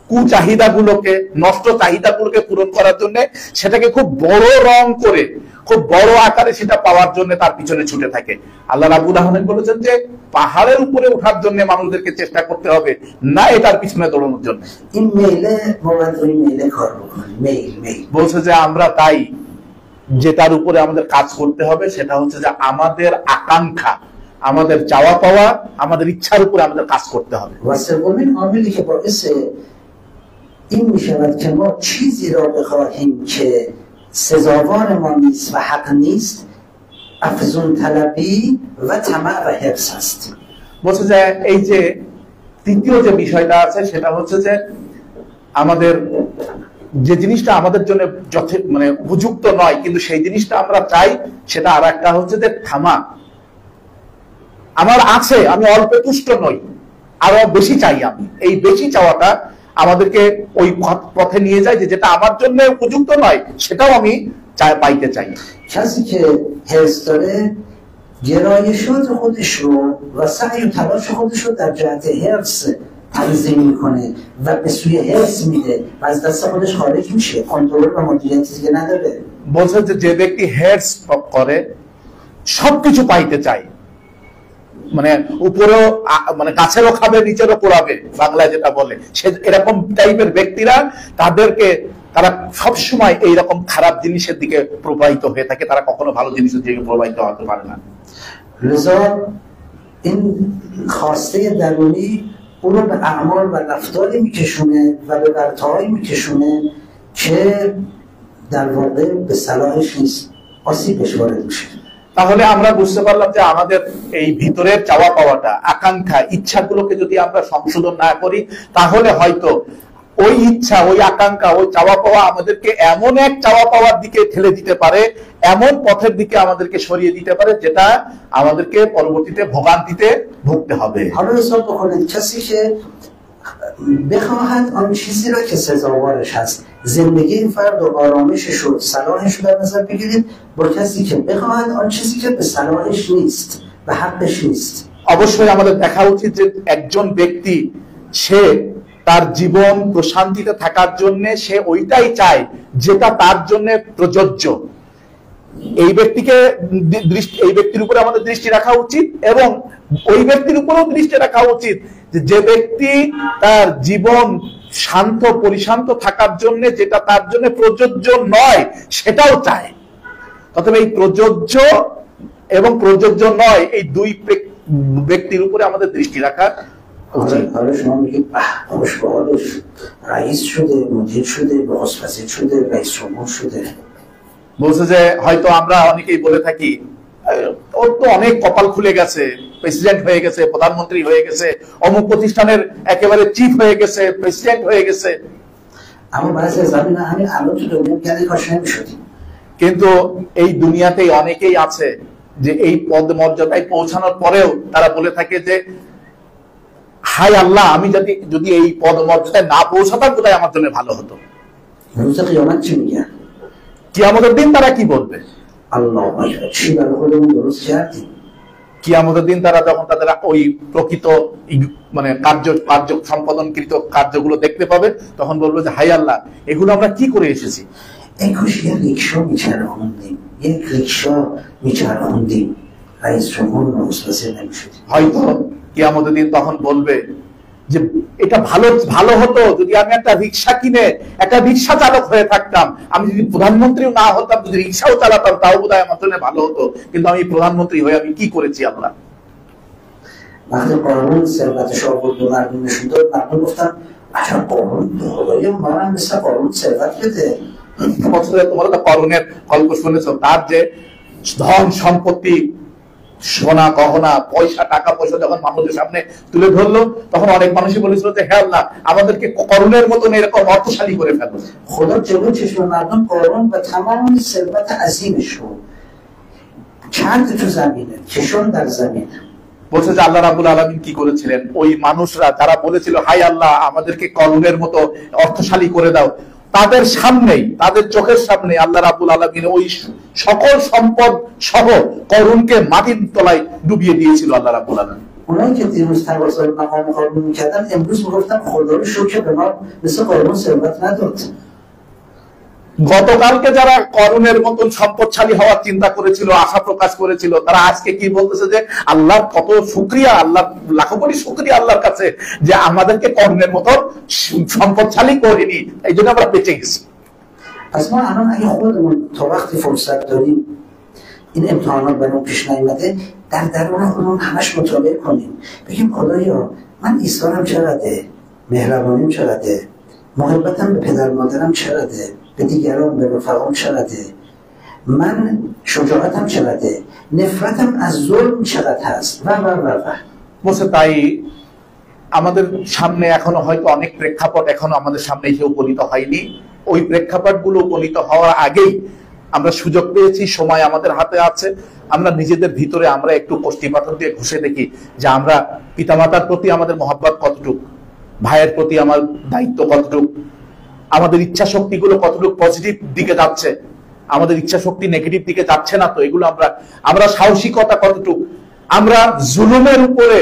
কুচাহিদাগুলোকে, নষ্ট চাহিদাগুলোকে পূরণ করার জন্য সেটাকে খুব বড় রং করে খুব বড় আকারে সেটা পাওয়ার জন্য তার পিছনে ছুটে থাকে। আল্লাহ রাব্বুল আলামিন বলেছেন যে পাহাড়ের উপরে ওঠার জন্য মানুষদেরকে চেষ্টা করতে হবে, না এটার পিছনে দৌড়ানোর জন্য। বলছে যে আমরা তাই যেটার উপরে আমাদের কাজ করতে হবে সেটা হচ্ছে যে আমাদের আকাঙ্ক্ষা, আমাদের চাওয়া পাওয়া, আমাদের ইচ্ছার উপরে আমাদের কাজ করতে হবে। این می شود که ما چیزی را بخواهیم که سزاوار ما نیست و حق نیست، افزون طلبی و طمع و حرص است. বলছে যে এই যে তৃতীয় যে বিষয়টা আছে সেটা হচ্ছে যে আমাদের যে জিনিসটা আমাদের জন্য মানে উপযুক্ত নয় কিন্তু সেই জিনিসটা আমরা চাই, সেটা আর একটা হচ্ছে যে থামা। আমার আছে, আমি অল্প তুষ্ট নই, আরো বেশি চাই আমি। এই বেশি চাওয়াটা আমাদেরকে ওই পথে নিয়ে যায় যে যেটা আমার জন্য উপযুক্ত নয় সেটাও আমি পাইতে চাই। کسی که حرص داره گرایشات خودش رو و سعی و تلاش خودش رو در جهت حرص تنظیم میکنه و به سوی حرص میده و از دست خودش خارج میشه، کنترل و مدیریتی دیگه نداره। বলছে যে ব্যক্তি হ্যার্স করে সবকিছু পাইতে চায়, মানে উপরেও মানে গাছেরও খাবে নিচেরও পোড়াবে, বাংলায় যেটা বলে, সে এরকম টাইপের ব্যক্তিরা তারা সবসময় এইরকম খারাপ জিনিসের দিকে প্রবাহিত হয়ে থাকে, তারা কখনো ভালো জিনিসের দিকে প্রবাহিত হতে পারে না। لذا این خواسته درونی اون رو به اعمال و رفتاری میکشونه و به برتاهایی میکشونه که در واقع به صلاحش نیست، آسیبش وارد میشه। তাহলে আমরা বুঝতে পারলাম যে আমাদের এই ভিতরের চাওয়া পাওয়াটা, আকাঙ্ক্ষা, ইচ্ছাগুলোকে যদি আমরা সংশোধন না করি তাহলে হয়তো ওই ইচ্ছা, ওই আকাঙ্ক্ষা, ওই চাওয়া পাওয়া আমাদেরকে এমন এক চাওয়া পাওয়ার দিকে ঠেলে দিতে পারে, এমন পথের দিকে আমাদেরকে সরিয়ে দিতে পারে যেটা আমাদেরকে পরবর্তীতে ভোগান্তিতে ভুগতে হবে। حالا حساب بکنید کسی که بخواهد آن چیزی را که سزاوارش هست، زندگی این فرد و آرامشش و صلاحش رو در نظر بگیرید، با کسی که بخواهد آن چیزی که به صلاحش نیست و حقش نیست। অবশ্যই আমাদের দেখা উচিত যে একজন ব্যক্তি সে তার জীবন প্রশান্তিতে থাকার জন্য সে ওইটাই চায় যেটা তার জন্য প্রযোজ্য। এই ব্যক্তির উপরে আমাদের দৃষ্টি রাখা উচিত এবং ওই ব্যক্তির উপরেও দৃষ্টি রাখা উচিত যে ব্যক্তি তার জীবন শান্ত পরিশান্ত থাকার জন্য যেটা তার জন্য প্রযোজ্য নয় সেটাও চায়। তবে এই প্রযোজ্য এবং প্রযোজ্য নয় এই দুই ব্যক্তির উপরে আমাদের দৃষ্টি রাখা উচিত। حالا شما میگید خوش به حالش، رئیس شده، مدیر شده، نخست وزیر شده، رئیس جمهور شده। বলছে যে হয়তো আমরা অনেকেই বলে থাকি ওর তো অনেক কপাল খুলে গেছে, প্রেসিডেন্ট হয়ে গেছে, প্রধানমন্ত্রী হয়ে গেছে, অমুক প্রতিষ্ঠানের একেবারে চিফ হয়ে গেছে, প্রেসিডেন্ট হয়ে গেছে। اما بعضی از همین الان تو دنیا میگن کاش نمیشدیم। কিন্তু এই দুনিয়াতেই অনেকেই আছে যে এই পদ মর্যাদায় পৌঁছানোর পরেও তারা বলে থাকে যে হায় আল্লাহ, আমি যদি এই পদ মর্যাদায় না পৌঁছাতাম কোথায় আমার জন্য ভালো হতো। روز قیامت چی میگن؟ কিয়ামতের দিন তারা কি বলবে? আল্লাহ চি برای خودمون درست کردیم। কিয়ামতের দিন তারা যখন তাদের ওই প্রকৃত মানে কার্য সম্পাদনকৃত কার্যগুলো দেখতে পাবে তখন বলবে যে হায় আল্লাহ, এগুলো আমরা কি করে এসেছি। این کاش یه ریکشا میچرخوندیم، یک ریکشا میچرخوندیم، رئیس جمهور و نخست وزیر نمیشدیم। হয়তো কিয়ামতের দিন তখন বলবে যে এটা ভালো হতো যদি আমি একটা রিক্সা কিনে একটা রিক্সা চালক হয়ে থাকতাম, আমি যদি প্রধানমন্ত্রীও না হতাম, যদি রিক্সাও চালাতাম তাও বোধহয় আমার জন্য ভালো হতো, কিন্তু আমি প্রধানমন্ত্রী হয়ে আমি কি করেছি আল্লাহ। وقتی قانون ثروتش آورد و مردم نشون داد، مردم گفتن عجب قانون، خدایا ما هم مثل قانون ثروت بده। তোমরা তো করুণের গল্প শুনেছ, তার যে ধন সম্পত্তি, সোনা গহনা পয়সা, টাকা পয়সা যখন মানুষের সামনে তুলে ধরলো তখন অনেক মানুষই বলেছিল যে হে আল্লাহ, আমাদেরকে করুণের মতন এরকম অর্থশালী করে ফেলো। خدا جلو چشم مردم قارون و تمام ثروت عظیمش رو چند تو زمینه کشون در زمینه। বলছে যে আল্লাহ রাব্বুল আলামিন কি করেছিলেন, ওই মানুষরা যারা বলেছিল হায় আল্লাহ আমাদেরকে করুণের মতো অর্থশালী করে দাও, তাদের সামনেই, তাদের চোখের সামনে আল্লাহ রাব্বুল আলামিন ওই সকল সম্পদ সহ করুণকে মাটির তলায় ডুবিয়ে দিয়েছিল আল্লাহ রাব্বুল আলামিন। اونایی که دیروز تقاضای مقام قانون میکردن امروز میگفتن خدا رو شکر به ما مثل قانون ثروت نداد। গতকালকে যারা করুণের মতন সম্পদশালী হওয়ার চিন্তা করেছিল, আশা প্রকাশ করেছিল, তারা আজকে কি বলতেছে যে আল্লাহর কত শুকরিয়া, আল্লাহ লাখো কোটি শুকরিয়া আল্লাহর কাছে যে আমাদেরকে করুণের মতন সম্পদশালী করেনি, এই জন্য আমরা বেঁচে গেছি। پس ما الان اگه خودمون تا وقتی فرصت داریم این امتحانات برامون پیش نیامده در درون خودمون همش مطالعه کنیم، بگیم خدایا من ایثارم چقدره، مهربانیم چقدره، محبتم به پدر مادرم چقدره، به دیگران به رفقام چقدره، من شجاعتم چقدره، نفرتم از ظلم چقدر هست و বলছে তাই আমাদের সামনে এখনো হয়তো অনেক প্রেক্ষাপট এখনো আমাদের সামনে এসে উপনীত হয়নি। ওই প্রেক্ষাপটগুলো উপনীত হওয়ার আগেই আমরা সুযোগ পেয়েছি, সময় আমাদের হাতে আছে। আমরা নিজেদের ভিতরে আমরা একটু কষ্টি পাথর দিয়ে ঘষে দেখি যে আমরা পিতামাতার প্রতি আমাদের মহব্বত কতটুক, ভাইয়ের প্রতি আমার দায়িত্ব কতটুক, আমাদের ইচ্ছা শক্তিগুলো কতটুক পজিটিভ দিকে যাচ্ছে, আমাদের ইচ্ছা শক্তি নেগেটিভ দিকে যাচ্ছে না তো, এগুলো আমরা সাহসিকতা কতটুক, আমরা জুলুমের উপরে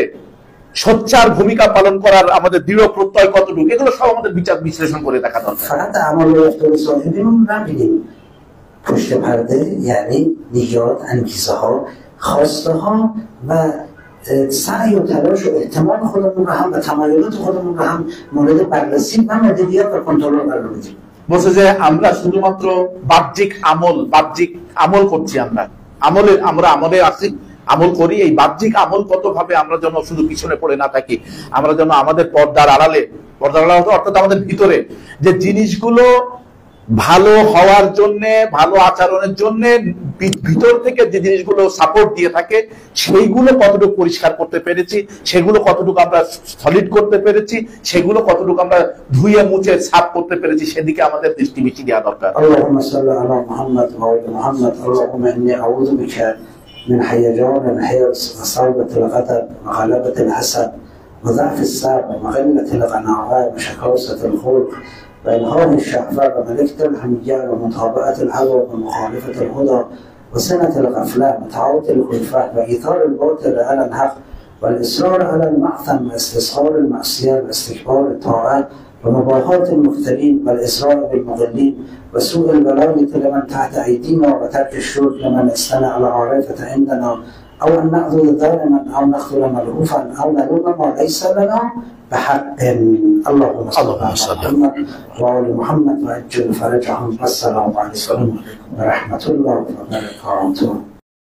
সোচ্চার ভূমিকা পালন করার আমাদের দৃঢ় প্রত্যয় কতটুকু, এগুলো সব আমাদের বিচার বিশ্লেষণ করে দেখা দরকার। فقط اعمال و رفتار صالحمون رو نبینیم پشت پرده، یعنی نیات، انگیزه ها، خواسته ها و سعی و تلاش و احتمال خودمون رو هم و تمایلات خودمون رو هم مورد بررسی و مدیریت و کنترل قرار بدیم। বলছে যে আমরা শুধুমাত্র বাহ্যিক আমল করছি, আমরা আমলে আছি, আমল করি। এই বাহ্যিক আমল কত ভাবে আমরা যেন শুধু পিছনে পড়ে না থাকি, আমরা যেন আমাদের পর্দার আড়ালে অর্থাৎ আমাদের ভিতরে যে জিনিসগুলো ভালো হওয়ার জন্য, ভালো আচরণের জন্য ভিতর থেকে যে জিনিসগুলো সাপোর্ট দিয়ে থাকে সেইগুলো কতটুকু পরিষ্কার করতে পেরেছি, সেগুলো কতটুকু আমরা সলিড করতে পেরেছি, সেগুলো কতটুকু আমরা ধুয়ে মুছে সাফ করতে পেরেছি, সেদিকে আমাদের দৃষ্টি বেশি দেওয়া দরকার। اللهم صل على محمد وعلى محمد اللهم إني أعوذ بك من هيجان الحرص وصعوبة الغضب وغلبة الحسد وضعف الصبر وقلة القناعة وشكاسة الخلق وإلهام الشهوة وملكة الحمية ومتابعة الهوى ومخالفة الهدى وسنة الغفلة وتعاطي الكلفة وإيثار الباطل على الحق والإصرار على المعثم واستصغار المعصية واستكبار الطاعات ومباهاة المفترين والإسراء بالمضلين وسوء الولاية لمن تحت أيدينا وترك الشرك لمن استنى على عرافة عندنا أو أن نأخذ ظالما أو نخذل ملهوفا أو نلوم ما ليس لنا بحق. اللهم صل على محمد وآل محمد وعجل فرجهم. والسلام عليكم ورحمة الله وبركاته.